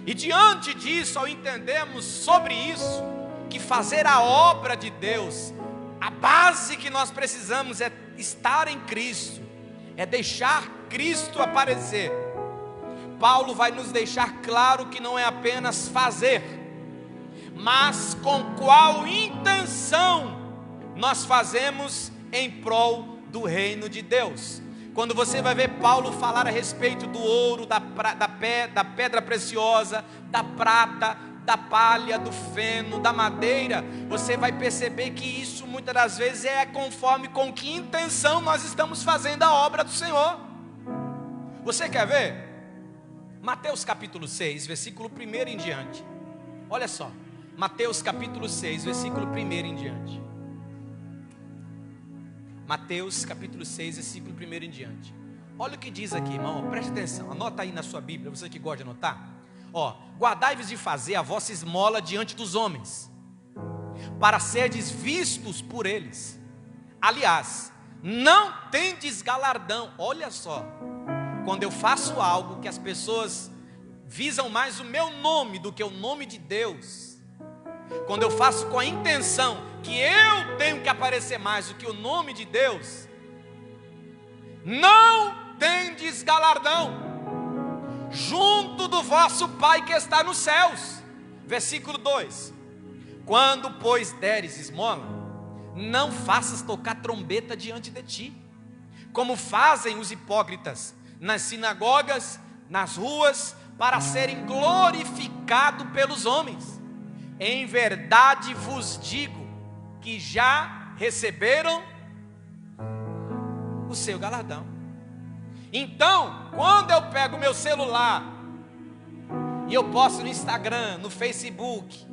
E diante disso, ao entendermos sobre isso, que fazer a obra de Deus, a base que nós precisamos é estar em Cristo, é deixar Cristo aparecer. Paulo vai nos deixar claro que não é apenas fazer, mas com qual intenção nós fazemos em prol do reino de Deus. Quando você vai ver Paulo falar a respeito do ouro, da pedra preciosa, da prata, da palha, do feno, da madeira, você vai perceber que isso muitas das vezes é conforme com que intenção nós estamos fazendo a obra do Senhor. Você quer ver? Mateus capítulo 6, versículo 1 em diante. Olha só. Mateus capítulo 6, versículo 1 em diante. Mateus capítulo 6, versículo 1 em diante. Olha o que diz aqui, irmão, preste atenção, anota aí na sua Bíblia, você que gosta de anotar. Guardai-vos de fazer a vossa esmola diante dos homens, para serdes vistos por eles. Aliás, não tendes galardão. Olha só, quando eu faço algo que as pessoas visam mais o meu nome do que o nome de Deus, quando eu faço com a intenção que eu tenho que aparecer mais do que o nome de Deus, não tendes galardão junto do vosso Pai que está nos céus. Versículo 2: Quando, pois, deres esmola, não faças tocar trombeta diante de ti, como fazem os hipócritas nas sinagogas, nas ruas, para serem glorificados pelos homens. Em verdade vos digo que já receberam o seu galardão. Então, quando eu pego o meu celular e eu posto no Instagram, no Facebook,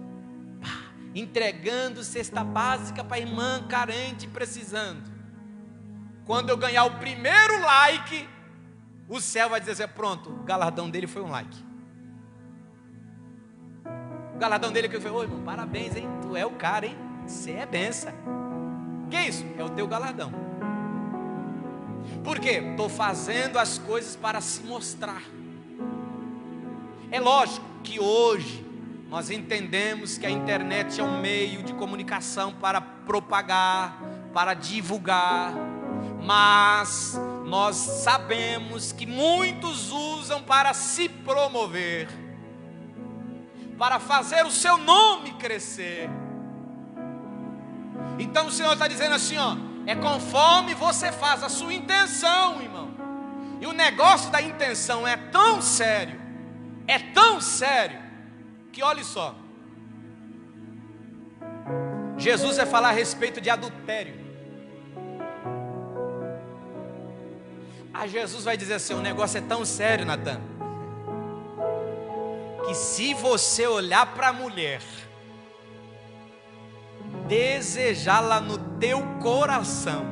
entregando cesta básica para a irmã carente precisando, quando eu ganhar o primeiro like, o céu vai dizer assim: pronto, o galardão dele foi um like. O galardão dele que foi: ô irmão, parabéns, hein? Tu é o cara, hein? Você é benção. Que isso? É o teu galardão. Por quê? Estou fazendo as coisas para se mostrar. É lógico que hoje nós entendemos que a internet é um meio de comunicação para propagar, para divulgar, mas nós sabemos que muitos usam para se promover. para fazer o seu nome crescer. Então o Senhor está dizendo assim, ó, é conforme você faz a sua intenção, irmão. E o negócio da intenção é tão sério, que olhe só, Jesus vai falar a respeito de adultério. Jesus vai dizer assim, o negócio é tão sério, Natan, que se você olhar para a mulher, desejá-la no teu coração,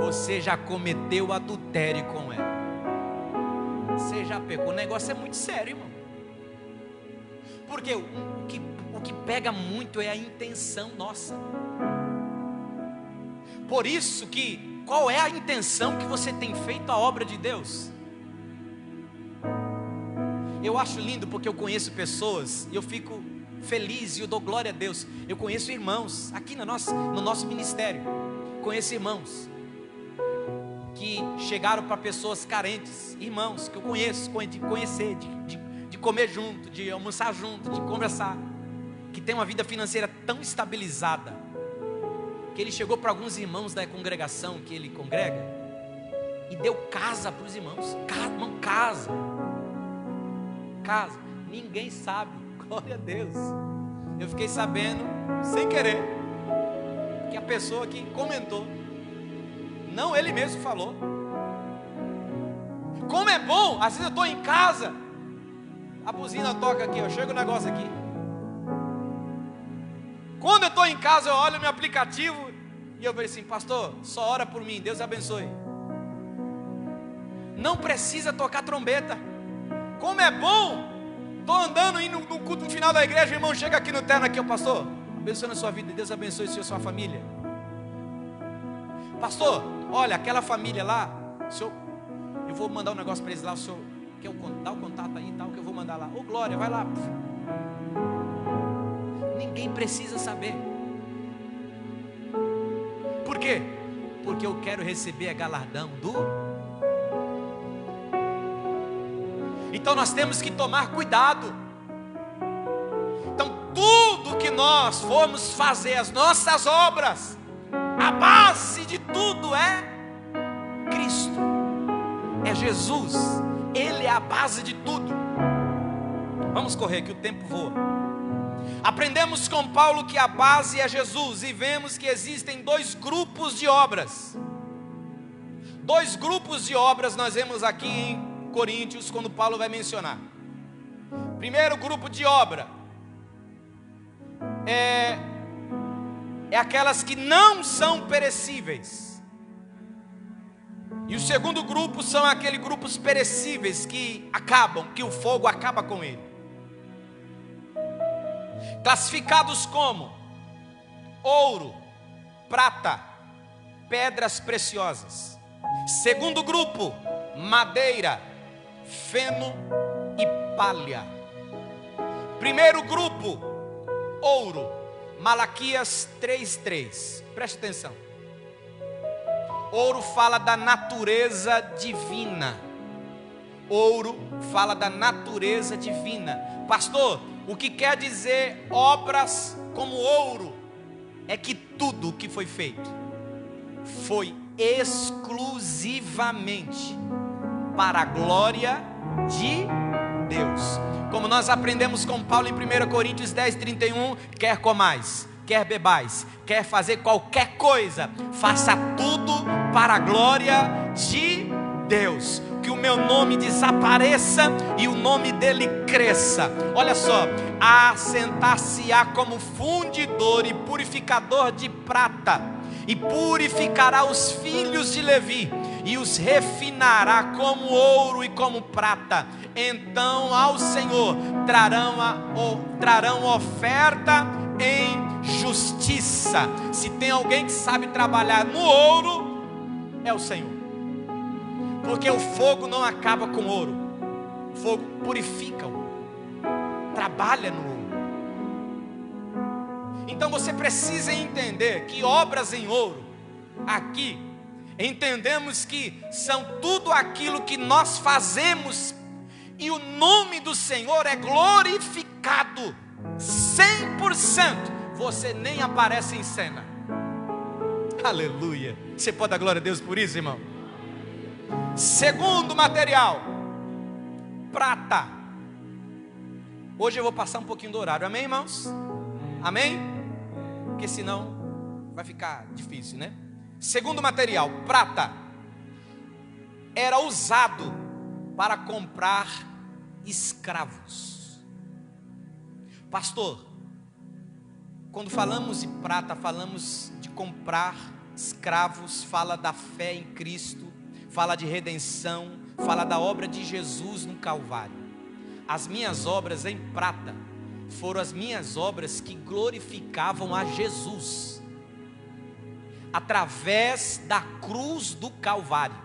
você já cometeu adultério com ela. Você já pecou. O negócio é muito sério, irmão. Porque o que pega muito é a intenção nossa. Por isso que, qual é a intenção que você tem feito a obra de Deus? Eu acho lindo porque eu conheço pessoas e eu fico feliz e eu dou glória a Deus. Eu conheço irmãos aqui no nosso ministério. Conheço irmãos que chegaram para pessoas carentes, irmãos que eu conheço, de conhecer, de comer junto, de almoçar junto, de conversar, que tem uma vida financeira tão estabilizada, que ele chegou para alguns irmãos da congregação que ele congrega e deu casa para os irmãos. Casa, ninguém sabe, glória a Deus. Eu fiquei sabendo, sem querer, que a pessoa que comentou, não ele mesmo falou. Como é bom, às vezes eu estou em casa, a buzina toca aqui, ó, chega o negócio aqui. Quando eu estou em casa, eu olho no meu aplicativo e eu vejo assim, pastor, só ora por mim, Deus abençoe. Não precisa tocar trombeta. Como é bom, estou andando, indo no culto no final da igreja, o irmão chega aqui no terno, aqui, ó, pastor, abençoe a sua vida, Deus abençoe o senhor e a sua família. Pastor, olha, aquela família lá, senhor, eu vou mandar um negócio para eles lá, o senhor quer dar o contato aí e tal, que eu vou mandar lá. Ô Glória, vai lá. Ninguém precisa saber. Por quê? Porque eu quero receber a galardão do... Então nós temos que tomar cuidado. Então tudo que nós formos fazer, as nossas obras, a base de tudo é Cristo, é Jesus. Ele é a base de tudo. Vamos correr que o tempo voa. Aprendemos com Paulo que a base é Jesus e vemos que existem dois grupos de obras. Dois grupos de obras nós vemos aqui em Coríntios, quando Paulo vai mencionar. Primeiro grupo de obra é aquelas que não são perecíveis. E o segundo grupo são aqueles grupos perecíveis que acabam, que o fogo acaba com ele. Classificados como ouro, prata, pedras preciosas. Segundo grupo, madeira, feno e palha. Primeiro grupo, ouro. Malaquias 3:3. Preste atenção. Ouro fala da natureza divina. Ouro fala da natureza divina. Pastor, o que quer dizer obras como ouro? É que tudo o que foi feito foi exclusivamente para a glória de Deus. Como nós aprendemos com Paulo em 1 Coríntios 10:31, quer comais, quer bebais, quer fazer qualquer coisa, faça tudo para a glória de Deus. Que o meu nome desapareça e o nome dele cresça. Olha só, assentar-se-á como fundidor e purificador de prata, e purificará os filhos de Levi, e os refinará como ouro e como prata. Então ao Senhor trarão oferta em justiça. Se tem alguém que sabe trabalhar no ouro, é o Senhor. Porque o fogo não acaba com ouro, o fogo purifica o ouro, trabalha no ouro. Então você precisa entender que obras em ouro, aqui, entendemos que são tudo aquilo que nós fazemos, e o nome do Senhor é glorificado 100%, você nem aparece em cena. Aleluia. Você pode dar glória a Deus por isso, irmão? Segundo material, prata. Hoje eu vou passar um pouquinho do horário, amém, irmãos? Amém? Porque senão vai ficar difícil, né? Segundo material, prata, era usado para comprar escravos. Pastor, quando falamos de prata, falamos de comprar escravos, fala da fé em Cristo, fala de redenção, fala da obra de Jesus no Calvário. As minhas obras em prata foram as minhas obras que glorificavam a Jesus, através da cruz do Calvário,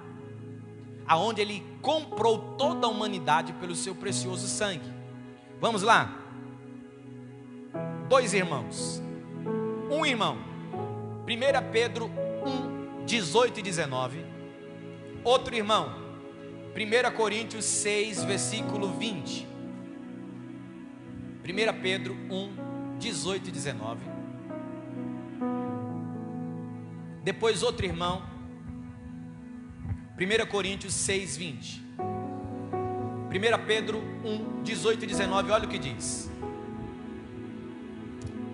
aonde Ele comprou toda a humanidade pelo seu precioso sangue. Vamos lá. 2 irmãos. Um irmão, 1 Pedro 1, 18 e 19. Outro irmão, 1 Coríntios 6, versículo 20. 1 Pedro 1, 18 e 19. Depois outro irmão, 1 Coríntios 6, 20. 1 Pedro 1, 18 e 19, olha o que diz.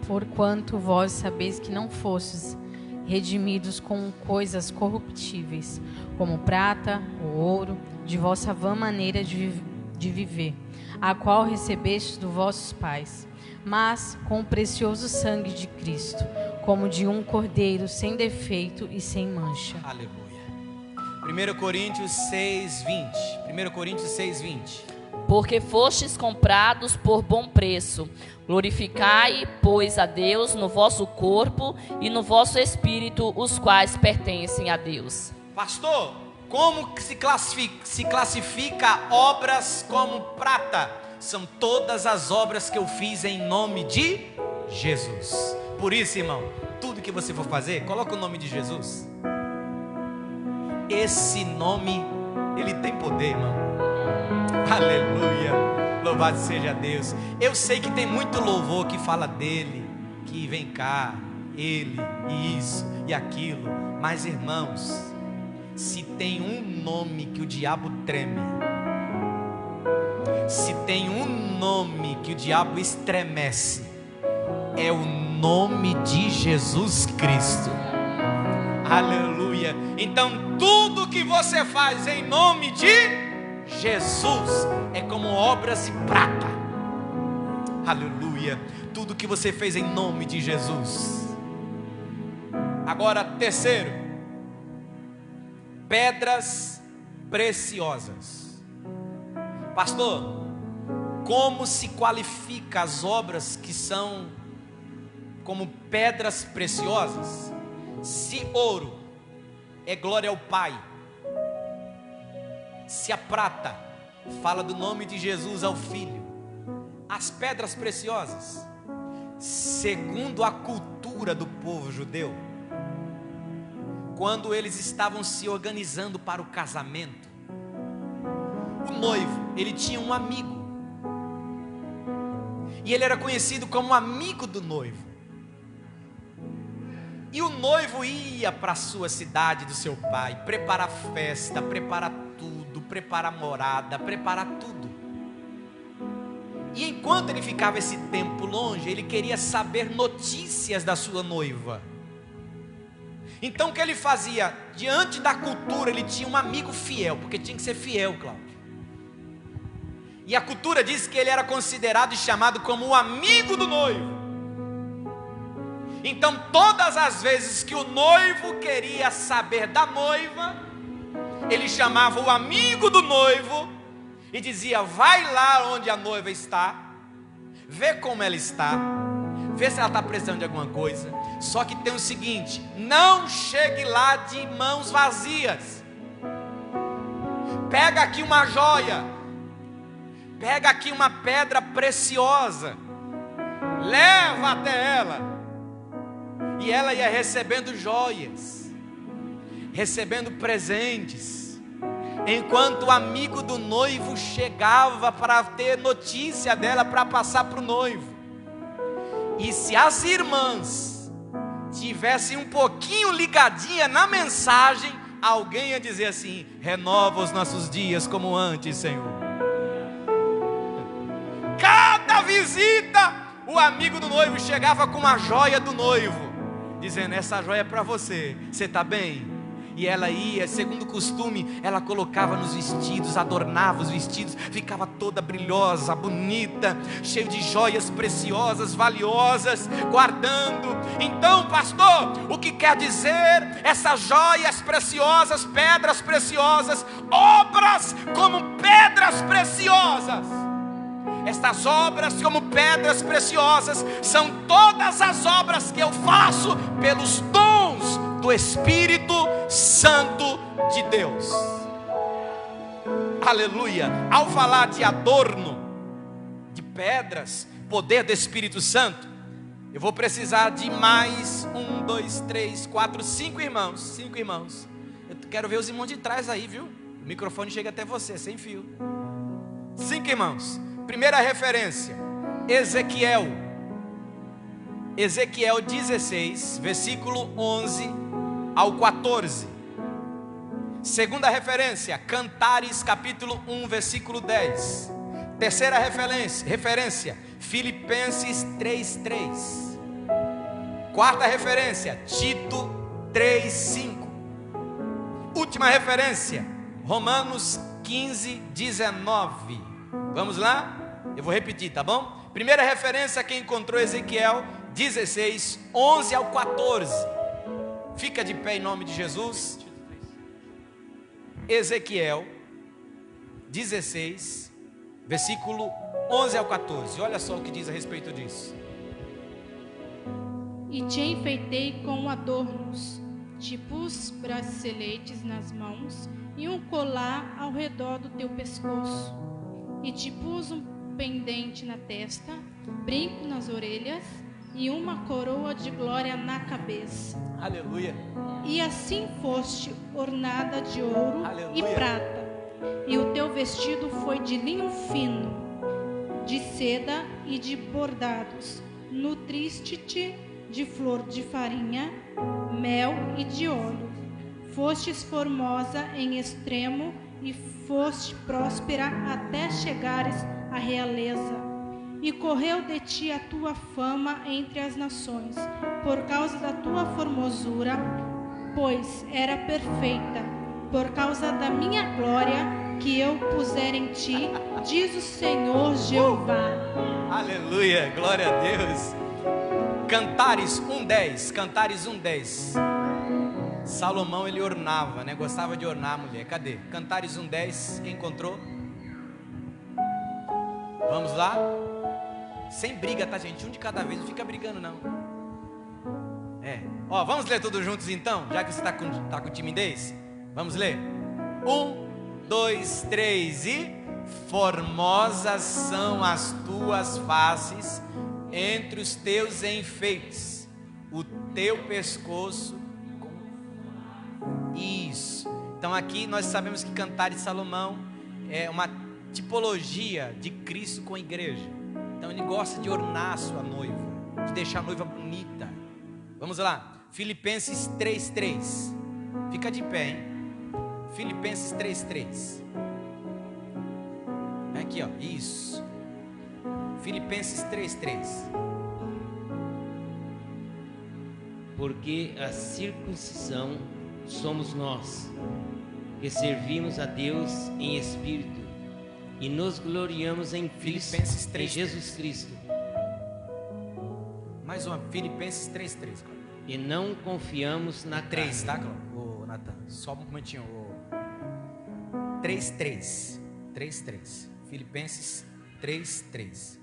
Porquanto vós sabeis que não fostes redimidos com coisas corruptíveis, como prata ou ouro, de vossa vã maneira de viver, a qual recebestes dos vossos pais, mas com o precioso sangue de Cristo, como de um cordeiro sem defeito e sem mancha. Aleluia. 1 Coríntios 6, 20. 1 Coríntios 6, 20. Porque fostes comprados por bom preço. Glorificai, pois, a Deus no vosso corpo e no vosso espírito, os quais pertencem a Deus. Pastor, como que se classifica obras como prata? São todas as obras que eu fiz em nome de Jesus. Por isso, irmão, tudo que você for fazer, coloca o nome de Jesus. Esse nome, ele tem poder, irmão. Aleluia, louvado seja Deus. Eu sei que tem muito louvor que fala dele, que vem cá, ele, e isso, e aquilo. Mas irmãos, se tem um nome que o diabo treme, se tem um nome que o diabo estremece, é o nome de Jesus Cristo. Aleluia. Então tudo que você faz em nome de Jesus é como obras de prata. Aleluia. Tudo que você fez em nome de Jesus. Agora, terceiro, pedras preciosas. Pastor, como se qualifica as obras que são como pedras preciosas? Se ouro é glória ao Pai, se a prata fala do nome de Jesus ao Filho, as pedras preciosas, segundo a cultura do povo judeu, quando eles estavam se organizando para o casamento, o noivo, ele tinha um amigo, e ele era conhecido como amigo do noivo. E o noivo ia para a sua cidade do seu pai, preparar festa, preparar tudo, preparar morada, preparar tudo. E enquanto ele ficava esse tempo longe, ele queria saber notícias da sua noiva. Então o que ele fazia? Diante da cultura, ele tinha um amigo fiel, porque tinha que ser fiel, Cláudio. E a cultura diz que ele era considerado e chamado como o amigo do noivo. Então todas as vezes que o noivo queria saber da noiva, ele chamava o amigo do noivo e dizia: vai lá onde a noiva está, vê como ela está, vê se ela está precisando de alguma coisa. Só que tem o seguinte: não chegue lá de mãos vazias. Pega aqui uma joia, pega aqui uma pedra preciosa, leva até ela. E ela ia recebendo joias, recebendo presentes, enquanto o amigo do noivo chegava para ter notícia dela, para passar para o noivo. E se as irmãs tivessem um pouquinho ligadinha na mensagem, alguém ia dizer assim: renova os nossos dias como antes, Senhor. Cada visita, o amigo do noivo chegava com uma joia do noivo, dizendo: essa joia é para você, você está bem? E ela ia, segundo o costume, ela colocava nos vestidos, adornava os vestidos, ficava toda brilhosa, bonita, cheio de joias preciosas, valiosas, guardando. Então, pastor, o que quer dizer essas joias preciosas, pedras preciosas, obras como pedras preciosas? Estas obras como pedras preciosas são todas as obras que eu faço pelos dons do Espírito Santo de Deus. Aleluia. Ao falar de adorno, de pedras, poder do Espírito Santo, eu vou precisar de mais 1, 2, 3, 4, 5 irmãos. 5 irmãos. Eu quero ver os irmãos de trás aí, viu? O microfone chega até você, sem fio. 5 irmãos. Primeira referência, Ezequiel 16, versículo 11 ao 14. Segunda referência, Cantares capítulo 1, versículo 10. Terceira referência, Filipenses 3:3. Quarta referência, Tito 3:5. Última referência, Romanos 15:19. Vamos lá? Eu vou repetir, tá bom? Primeira referência que encontrou Ezequiel 16, 11 ao 14. Fica de pé em nome de Jesus. Ezequiel 16, versículo 11 ao 14. Olha só o que diz a respeito disso. E te enfeitei com adornos, tipo os braceletes nas mãos e um colar ao redor do teu pescoço. E te pus um pendente na testa, brinco nas orelhas e uma coroa de glória na cabeça. Aleluia. E assim foste ornada de ouro Aleluia. e prata. E o teu vestido foi de linho fino, de seda e de bordados. Nutriste-te de flor de farinha, mel e de óleo. Fostes formosa em extremo e foste próspera até chegares à realeza. E correu de ti a tua fama entre as nações, por causa da tua formosura, pois era perfeita, por causa da minha glória que eu puser em ti, diz o Senhor Jeová. Aleluia, glória a Deus. Cantares 1:10, Cantares 1:10. Salomão, ele ornava, né? Gostava de ornar a mulher. Cadê? Cantares 1:10, quem encontrou? Vamos lá? Sem briga, tá, gente? Um de cada vez, não fica brigando, não. Ó, vamos ler todos juntos então? Já que você tá com timidez. Vamos ler? 1, 2, 3 e... Formosas são as tuas faces entre os teus enfeites, o teu pescoço. Isso. Então aqui nós sabemos que Cantares de Salomão é uma tipologia de Cristo com a igreja. Então ele gosta de ornar a sua noiva, de deixar a noiva bonita. Vamos lá, Filipenses 3:3. Fica de pé, hein? Filipenses 3:3. Aqui, ó, isso. Filipenses 3:3. Porque a circuncisão somos nós, que servimos a Deus em espírito e nos gloriamos em Cristo, Filipenses 3:3. em Jesus Cristo. Mais uma, Filipenses 3:3. E não confiamos na 3, carne. tá, ô Natan? Só um momentinho. 3:3. 3:3. Filipenses 3:3.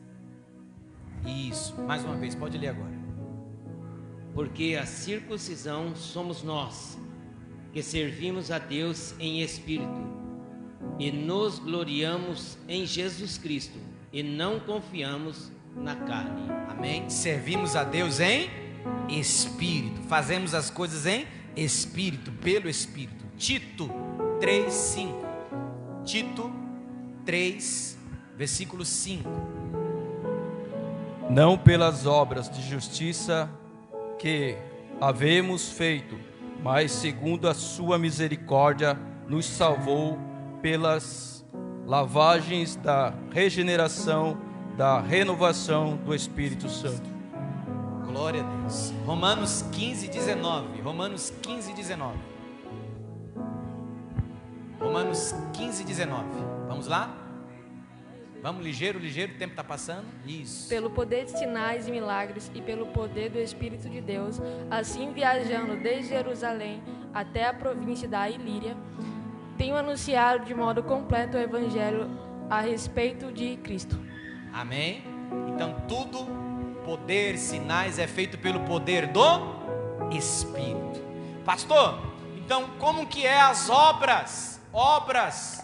Isso, mais uma vez, pode ler agora. Porque a circuncisão somos nós, que servimos a Deus em espírito e nos gloriamos em Jesus Cristo e não confiamos na carne. Amém? Servimos a Deus em espírito, fazemos as coisas em espírito, pelo espírito. Tito 3:5. Tito 3, versículo 5. Não pelas obras de justiça que havemos feito, mas segundo a sua misericórdia nos salvou pelas lavagens da regeneração, da renovação do Espírito Santo. Glória a Deus. Romanos 15, 19. Romanos 15, 19. Romanos 15, 19. Vamos lá? Vamos ligeiro, ligeiro, o tempo está passando. Isso. Pelo poder de sinais e milagres e pelo poder do Espírito de Deus, assim viajando desde Jerusalém até a província da Ilíria, tenho anunciado de modo completo o Evangelho a respeito de Cristo. Amém? Então tudo, poder, sinais, é feito pelo poder do Espírito. Pastor, então como que é as obras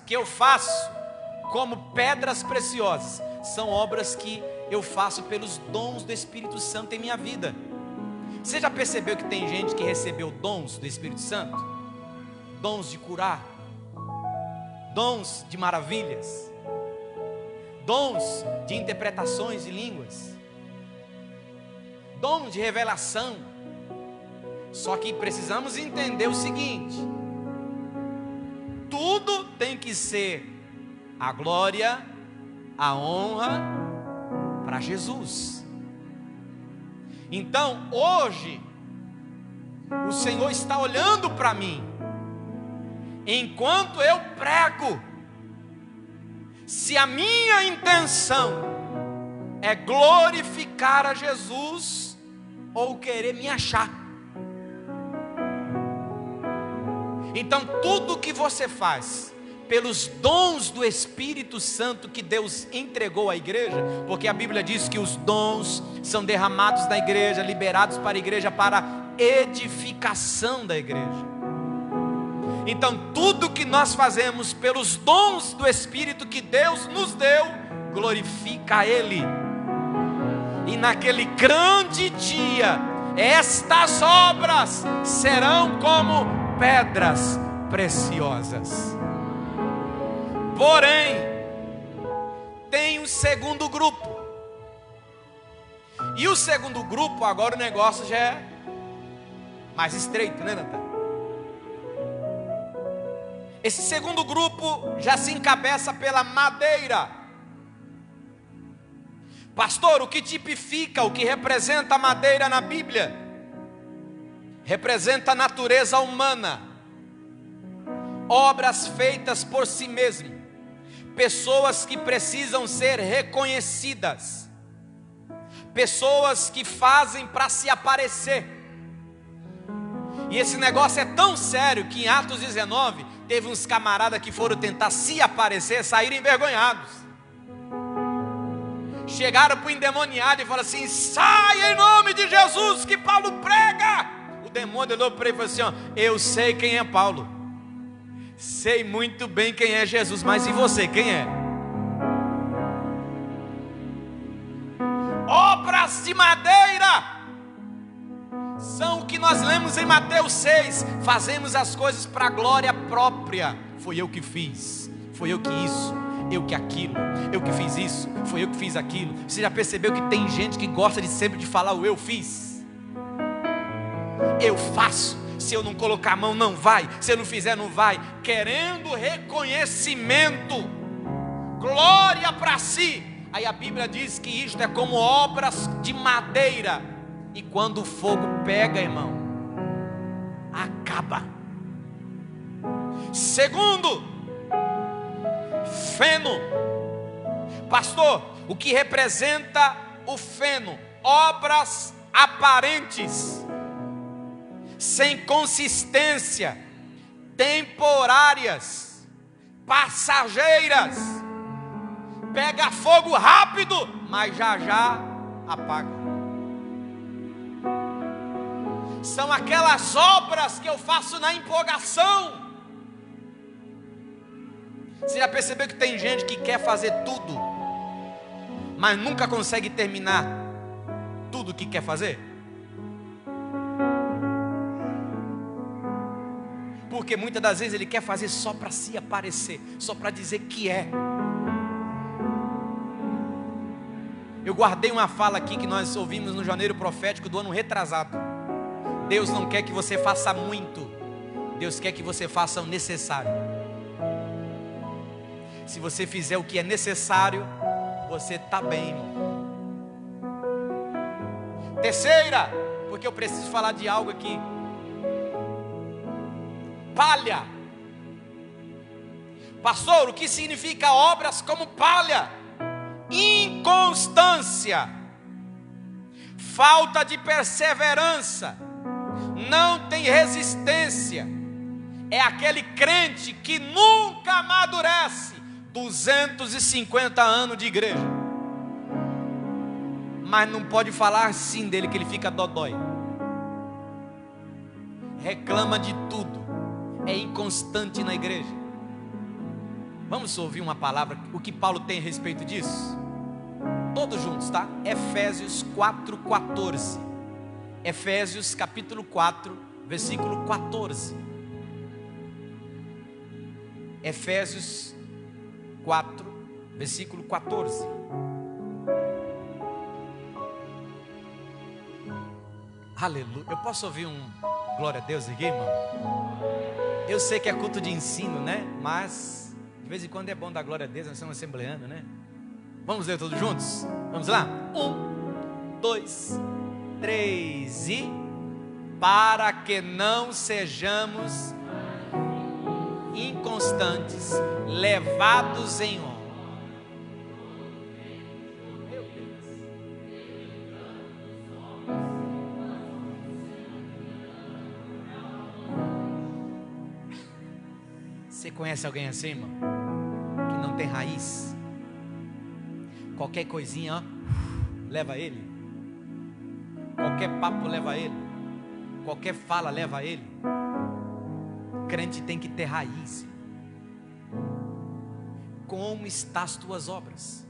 que eu faço como pedras preciosas? São obras que eu faço pelos dons do Espírito Santo em minha vida. Você já percebeu que tem gente que recebeu dons do Espírito Santo? Dons de curar, dons de maravilhas, dons de interpretações de línguas, dom de revelação. Só que precisamos entender o seguinte: tudo tem que ser a glória, a honra para Jesus. Então hoje o Senhor está olhando para mim enquanto eu prego. Se a minha intenção é glorificar a Jesus ou querer me achar, então tudo que você faz pelos dons do Espírito Santo que Deus entregou à igreja, porque a Bíblia diz que os dons são derramados na igreja, liberados para a igreja, para edificação da igreja. Então tudo que nós fazemos pelos dons do Espírito que Deus nos deu, glorifica a Ele. E naquele grande dia, estas obras serão como pedras preciosas. Porém, tem um segundo grupo. E o segundo grupo, agora o negócio já é mais estreito, né, Natan? Esse segundo grupo já se encabeça pela madeira. Pastor, o que tipifica, o que representa a madeira na Bíblia? Representa a natureza humana, obras feitas por si mesmo, pessoas que precisam ser reconhecidas, pessoas que fazem para se aparecer. E esse negócio é tão sério que em Atos 19 teve uns camaradas que foram tentar se aparecer, saíram envergonhados. Chegaram para o endemoniado e falaram assim: sai em nome de Jesus que Paulo prega. O demônio olhou para ele e falou assim: ó, eu sei quem é Paulo, sei muito bem quem é Jesus, mas e você, quem é? Obras de madeira são o que nós lemos em Mateus 6. Fazemos as coisas para a glória própria. Foi eu que fiz, foi eu que isso, eu que aquilo, eu que fiz isso, foi eu que fiz aquilo. Você já percebeu que tem gente que gosta de sempre de falar o eu fiz? Eu faço, se eu não colocar a mão não vai, se eu não fizer não vai, querendo reconhecimento, glória para si. Aí a Bíblia diz que isto é como obras de madeira, e quando o fogo pega, irmão, acaba. Segundo, feno. Pastor, o que representa o feno? Obras aparentes, sem consistência, temporárias, passageiras, pega fogo rápido, mas já já apaga. São aquelas obras que eu faço na empolgação. Você já percebeu que tem gente que quer fazer tudo, mas nunca consegue terminar tudo que quer fazer? Porque muitas das vezes ele quer fazer só para se aparecer, só para dizer que é. Eu guardei uma fala aqui que nós ouvimos no janeiro profético do ano retrasado. Deus não quer que você faça muito, Deus quer que você faça o necessário. Se você fizer o que é necessário, você está bem, irmão. Terceira, porque eu preciso falar de algo aqui. Palha. Pastor, o que significa obras como palha? Inconstância, falta de perseverança, não tem resistência. É aquele crente que nunca amadurece. 250 anos de igreja, mas não pode falar assim dele, que ele fica dodói, reclama de tudo, é inconstante na igreja. Vamos ouvir uma palavra, o que Paulo tem a respeito disso? Todos juntos, tá? Efésios 4:14. Efésios capítulo 4, versículo 14. Efésios 4, versículo 14. Aleluia. Eu posso ouvir um glória a Deus aqui, irmão? Eu sei que é culto de ensino, né? Mas de vez em quando é bom dar glória a Deus, nós somos assembleanos, né? Vamos ler todos juntos? Vamos lá? 1, 2, 3 e... Para que não sejamos inconstantes, levados em honra. Meu Deus. Você conhece alguém assim, irmão? Que não tem raiz? Qualquer coisinha, ó, leva ele. Qualquer papo leva ele. Qualquer fala leva ele. Crente tem que ter raiz. Como estão as tuas obras?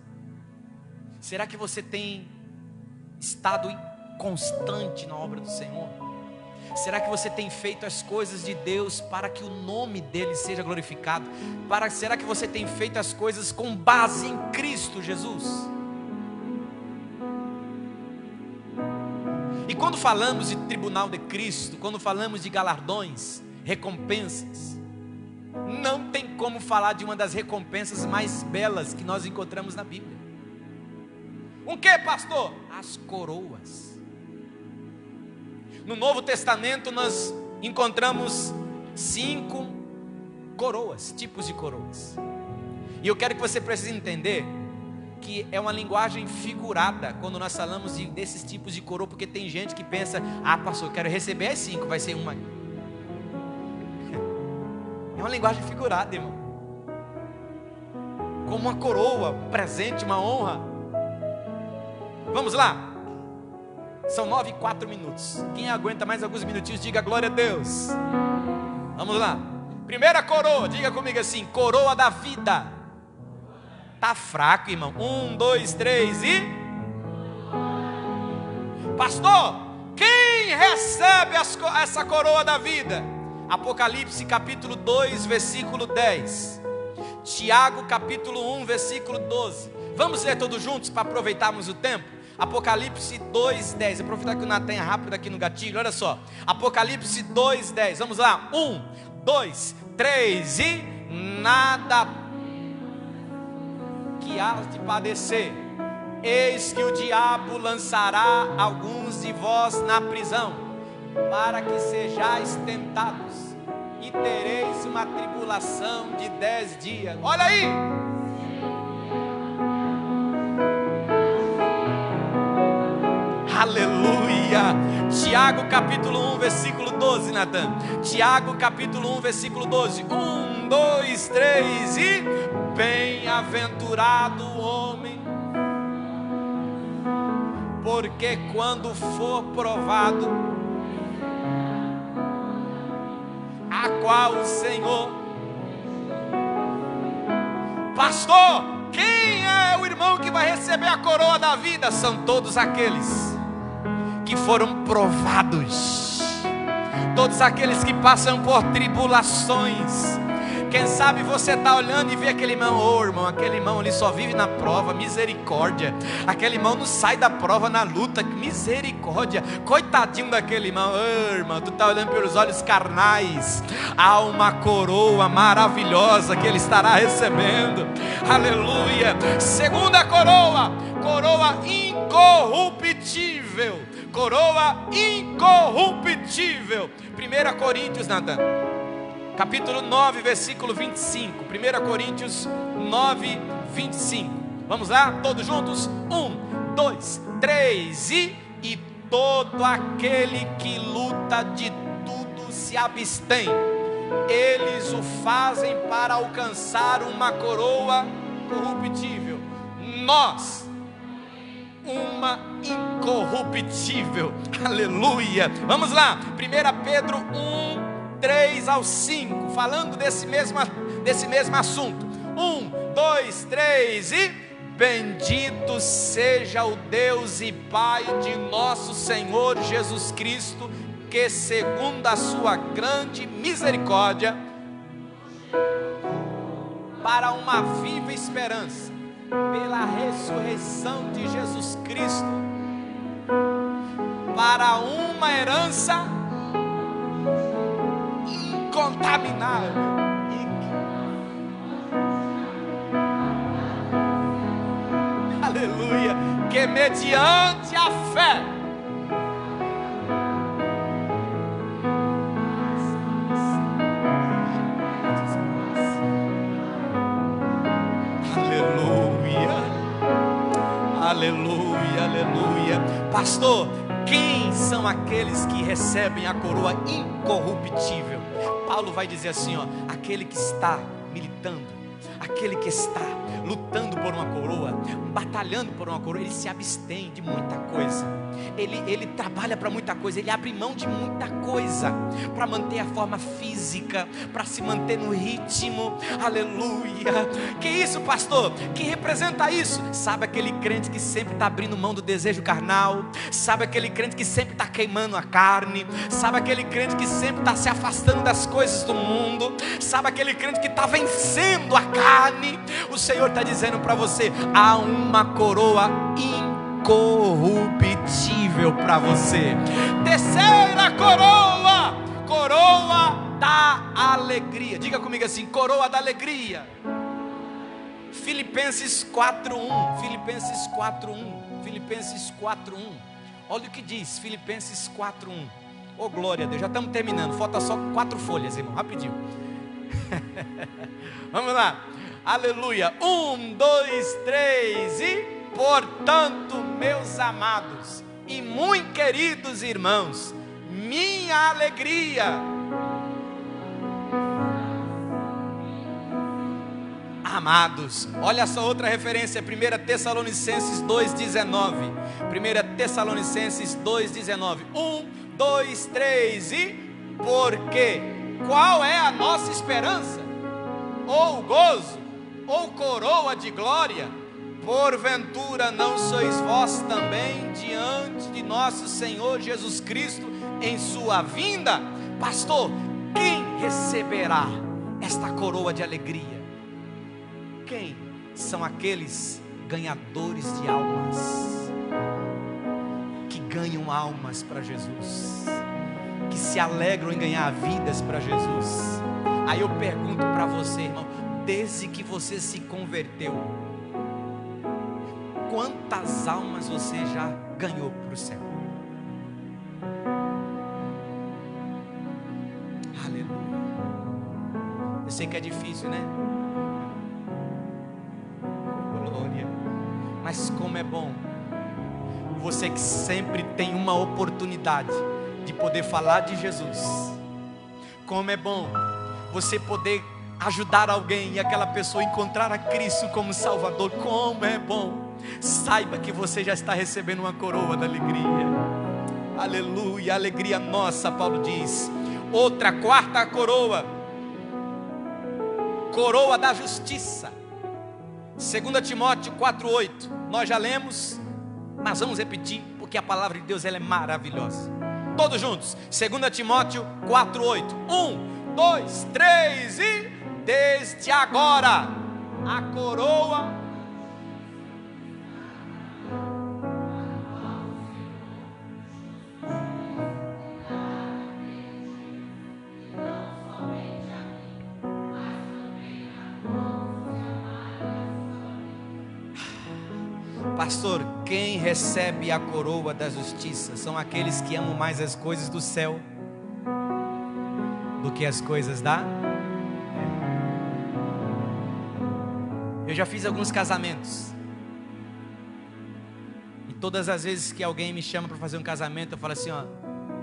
Será que você tem estado constante na obra do Senhor? Será que você tem feito as coisas de Deus para que o nome dele seja glorificado? Será que você tem feito as coisas com base em Cristo Jesus? E quando falamos de tribunal de Cristo, quando falamos de galardões, recompensas, não tem como falar de uma das recompensas mais belas que nós encontramos na Bíblia. O que, pastor? As coroas. No Novo Testamento nós encontramos 5 coroas, tipos de coroas. E eu quero que você precise entender que é uma linguagem figurada quando nós falamos desses tipos de coroa, porque tem gente que pensa, pastor, eu quero receber as 5, vai ser uma. É uma linguagem figurada, irmão. Como uma coroa, um presente, uma honra. Vamos lá. São 9:04. Quem aguenta mais alguns minutinhos, diga glória a Deus. Vamos lá. Primeira coroa, diga comigo assim: coroa da vida. Tá fraco, irmão. 1, 2, 3 e... Pastor, quem recebe essa coroa da vida? Apocalipse capítulo 2, versículo 10. Tiago capítulo 1, versículo 12. Vamos ler todos juntos para aproveitarmos o tempo? Apocalipse 2, 10. Aproveitar que o Natan é rápido aqui no gatilho, olha só. Apocalipse 2, 10. Vamos lá. 1, 2, 3 e... Nada que há de padecer. Eis que o diabo lançará alguns de vós na prisão, para que sejais tentados, e tereis uma tribulação de 10 dias. Olha aí! Aleluia! Tiago capítulo 1, versículo 12, Natan. Tiago capítulo 1, versículo 12. 1, 2, 3 e... Bem-aventurado o homem, porque quando for provado, a qual o Senhor... Pastor, quem é o irmão que vai receber a coroa da vida? São todos aqueles que foram provados, todos aqueles que passam por tribulações. Quem sabe você está olhando e vê aquele irmão, irmão, aquele irmão ali só vive na prova, misericórdia. Aquele irmão não sai da prova na luta, misericórdia. Coitadinho daquele irmão, irmão, tu está olhando pelos olhos carnais. Há uma coroa maravilhosa que ele estará recebendo. Aleluia. Segunda coroa, coroa incorruptível. Coroa incorruptível. 1 Coríntios, Natan, capítulo 9, versículo 25. 1 Coríntios 9, 25. Vamos lá, todos juntos? 1, 2, 3 e todo aquele que luta de tudo se abstém. Eles o fazem para alcançar uma coroa corruptível. Nós, uma incorruptível. Aleluia. Vamos lá, 1 Pedro 1, 3 ao 5, falando desse mesmo assunto. 1, 2, 3 e bendito seja o Deus e Pai de nosso Senhor Jesus Cristo, que segundo a sua grande misericórdia, para uma viva esperança, pela ressurreição de Jesus Cristo, para uma herança incontaminável, aleluia, que mediante a fé aleluia, aleluia. Pastor, quem são aqueles que recebem a coroa incorruptível? Paulo vai dizer assim, ó, aquele que está militando, aquele que está lutando por uma coroa, batalhando por uma coroa, ele se abstém de muita coisa. Ele trabalha para muita coisa, ele abre mão de muita coisa para manter a forma física, para se manter no ritmo. Aleluia. Que isso, pastor? Que representa isso? Sabe aquele crente que sempre está abrindo mão do desejo carnal? Sabe aquele crente que sempre está queimando a carne? Sabe aquele crente que sempre está se afastando das coisas do mundo? Sabe aquele crente que está vencendo a carne? O Senhor está dizendo para você, há uma coroa incorruptível para você. Terceira coroa, coroa da alegria. Diga comigo assim, coroa da alegria. Filipenses 4:1. Filipenses 4:1. Filipenses 4:1. Olha o que diz Filipenses 4:1. Oh, glória a Deus, já estamos terminando. Falta só 4 folhas, irmão, rapidinho. Vamos lá. Aleluia. 1, 2, 3 e portanto, meus amados e muito queridos irmãos, minha alegria, amados, olha só outra referência, 1 Tessalonicenses 2,19. 1 Tessalonicenses 2,19. 1, 2, 3 e porque qual é a nossa esperança? Ou gozo, ou coroa de glória? Porventura não sois vós também diante de nosso Senhor Jesus Cristo em sua vinda? Pastor, quem receberá esta coroa de alegria? Quem são aqueles ganhadores de almas, que ganham almas para Jesus, que se alegram em ganhar vidas para Jesus? Aí eu pergunto para você, irmão, desde que você se converteu, quantas almas você já ganhou para o céu? Aleluia. Eu sei que é difícil, né? Glória. Mas como é bom você que sempre tem uma oportunidade de poder falar de Jesus. Como é bom você poder ajudar alguém e aquela pessoa encontrar a Cristo como Salvador. Como é bom. Saiba que você já está recebendo uma coroa da alegria. Aleluia, alegria nossa, Paulo diz. Outra, quarta coroa, coroa da justiça. 2 Timóteo 4:8. Nós já lemos, mas vamos repetir, porque a palavra de Deus ela é maravilhosa. todos juntos. 2 Timóteo 4:8. 1, 2, 3 e... Desde agora, a coroa... Pastor, quem recebe a coroa da justiça são aqueles que amam mais as coisas do céu do que as coisas da... Eu já fiz alguns casamentos, e todas as vezes que alguém me chama para fazer um casamento, eu falo assim, ó,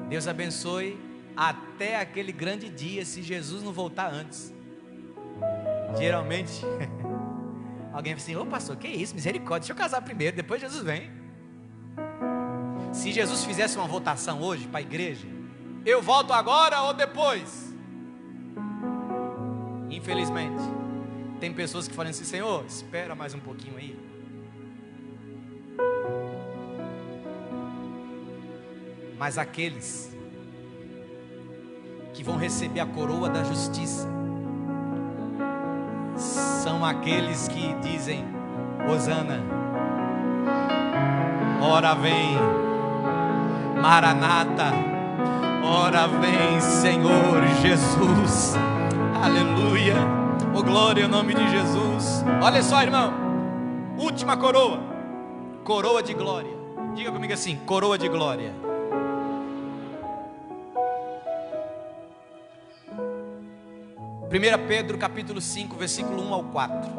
Deus abençoe até aquele grande dia, se Jesus não voltar antes. Geralmente alguém fala assim, ô pastor, que isso, misericórdia, deixa eu casar primeiro, depois Jesus vem. Se Jesus fizesse uma votação hoje para a igreja, eu volto agora ou depois? Infelizmente, tem pessoas que falam assim, Senhor, espera mais um pouquinho aí. Mas aqueles que vão receber a coroa da justiça são aqueles que dizem, Hosana, ora vem, Maranata, ora vem Senhor Jesus, aleluia, oh glória ao nome de Jesus. Olha só, irmão, última coroa, coroa de glória. Diga comigo assim, coroa de glória. Primeira Pedro capítulo 5, versículo 1 ao 4.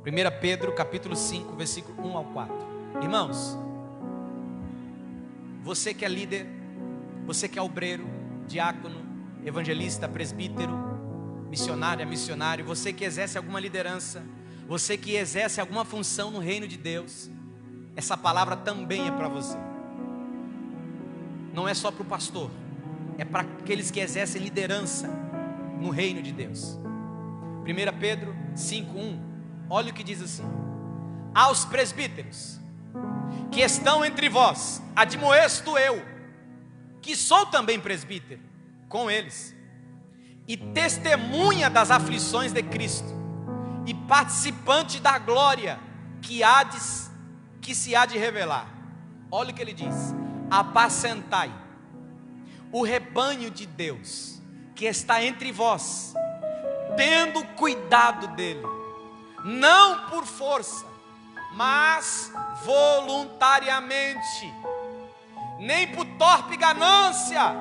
1 Pedro capítulo 5, versículo 1 ao 4. Irmãos, você que é líder, você que é obreiro, diácono, evangelista, presbítero, missionária, missionário, você que exerce alguma liderança, você que exerce alguma função no reino de Deus, essa palavra também é para você. Não é só para o pastor, é para aqueles que exercem liderança no reino de Deus. 1 Pedro 5:1, olha o que diz assim: aos presbíteros que estão entre vós, admoesto eu, que sou também presbítero, com eles, e testemunha das aflições de Cristo, e participante da glória que se há de revelar. Olha o que ele diz: apacentai o rebanho de Deus que está entre vós, tendo cuidado dele, não por força, mas voluntariamente, nem por torpe ganância,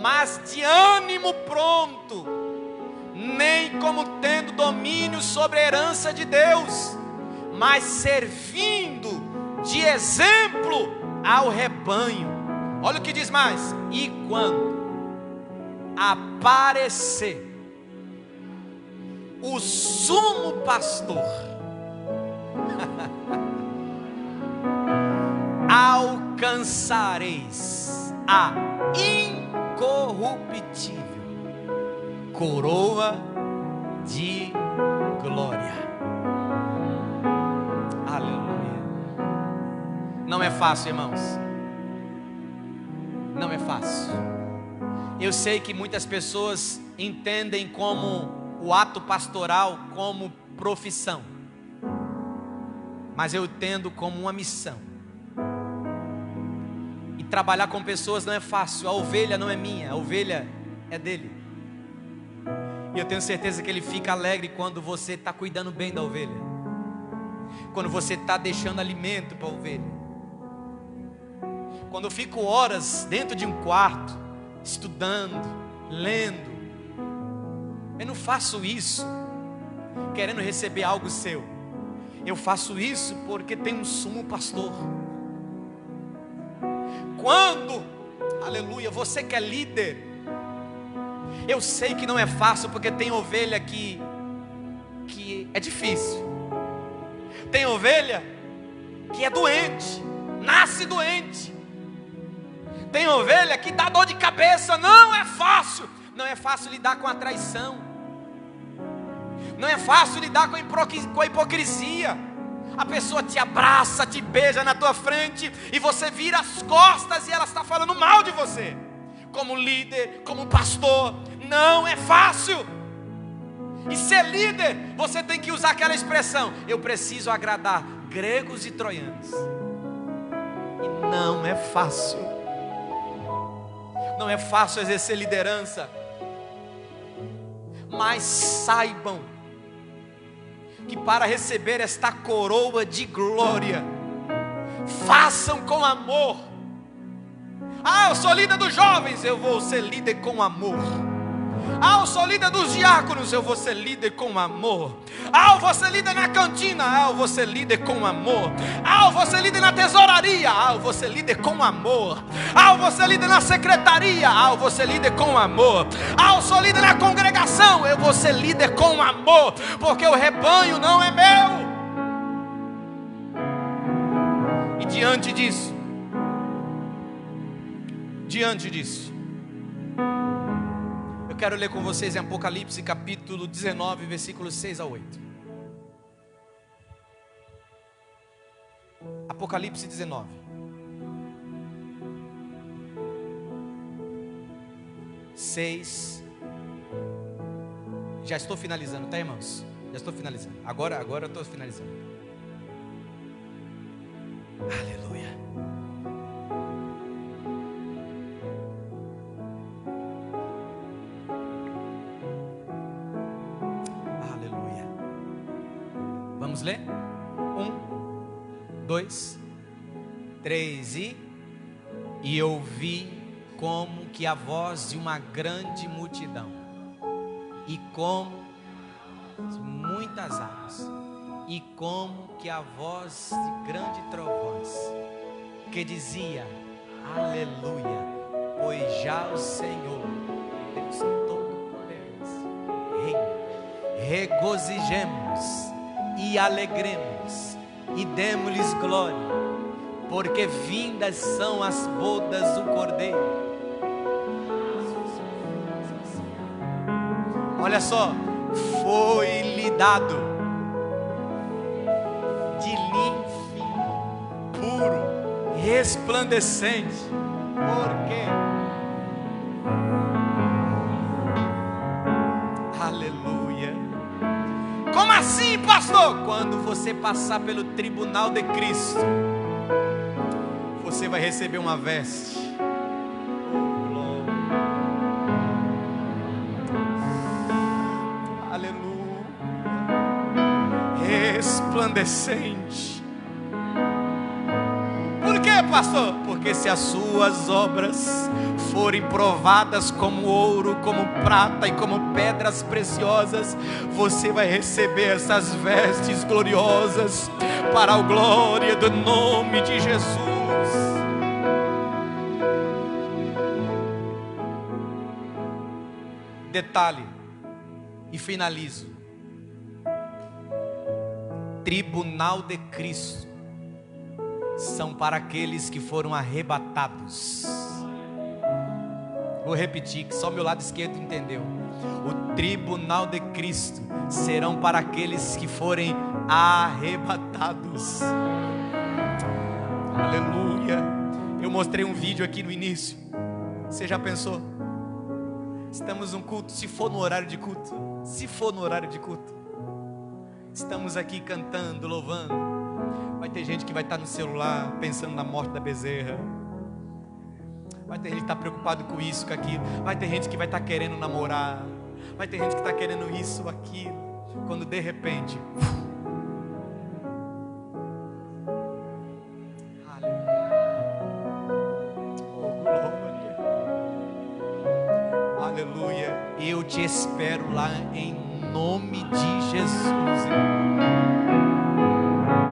mas de ânimo pronto, nem como tendo domínio sobre a herança de Deus, mas servindo de exemplo ao rebanho. Olha o que diz mais: e quando aparecer o sumo pastor, alcançareis a incorruptível coroa de glória. Aleluia. Não é fácil, irmãos, não é fácil. Eu sei que muitas pessoas entendem como o ato pastoral como profissão, mas eu entendo como uma missão. E trabalhar com pessoas não é fácil. A ovelha não é minha, a ovelha é dele. E eu tenho certeza que ele fica alegre quando você está cuidando bem da ovelha, quando você está deixando alimento para a ovelha. Quando eu fico horas dentro de um quarto, estudando, lendo, eu não faço isso querendo receber algo seu. Eu faço isso porque tem um sumo pastor. Quando, aleluia, você que é líder, eu sei que não é fácil, porque tem ovelha que é difícil. Tem ovelha que é doente, nasce doente. Tem ovelha que dá dor de cabeça. Não é fácil. Não é fácil lidar com a traição. Não é fácil lidar com a hipocrisia. A pessoa te abraça, te beija na tua frente e você vira as costas e ela está falando mal de você. Como líder, como pastor, não é fácil. E ser líder, você tem que usar aquela expressão: eu preciso agradar gregos e troianos. E não é fácil. Não é fácil exercer liderança. Mas saibam que para receber esta coroa de glória, façam com amor. Ah, eu sou líder dos jovens, eu vou ser líder com amor. Ah, eu sou líder dos diáconos, eu vou ser líder com amor. Ah, eu vou ser líder na cantina, ah, eu vou ser líder com amor. Ah, eu vou ser líder na tesouraria, ah, eu vou ser líder com amor. Ah, eu vou ser líder na secretaria, ah, eu vou ser líder com amor. Ah, eu sou líder na congregação, eu vou ser líder com amor, porque o rebanho não é meu. E diante disso, eu quero ler com vocês em Apocalipse capítulo 19, versículos 6 a 8. Apocalipse 19. Já estou finalizando, tá, irmãos? Já estou finalizando. Agora eu estou finalizando. Aleluia. Aleluia. Vamos ler? 1, 2, 3 e eu vi como que a voz de uma grande multidão, e como muitas águas, e como que a voz de grande trovões, que dizia: aleluia, pois já o Senhor, Deus Todo-Poderoso, reina. Regozijemos e alegremos e demos-lhes glória, porque vindas são as bodas do Cordeiro. Olha só, foi-lhe dado de linho fino, puro, resplandecente. Por quê? Aleluia. Como assim, pastor? Quando você passar pelo tribunal de Cristo, você vai receber uma veste. Resplandecente. Por quê, pastor? Porque se as suas obras forem provadas como ouro, como prata e como pedras preciosas, você vai receber essas vestes gloriosas para a glória do nome de Jesus. Detalhe, e finalizo: tribunal de Cristo são para aqueles que foram arrebatados. Vou repetir, que só meu lado esquerdo entendeu. O tribunal de Cristo serão para aqueles que forem arrebatados. Aleluia. Eu mostrei um vídeo aqui no início. Você já pensou? Estamos num culto, se for no horário de culto, estamos aqui cantando, louvando. Vai ter gente que vai estar no celular pensando na morte da bezerra. Vai ter gente que está preocupado com isso, com aquilo. Vai ter gente que vai estar querendo namorar. Vai ter gente que está querendo isso, aquilo. Quando de repente, aleluia, eu te espero lá em nome de Jesus.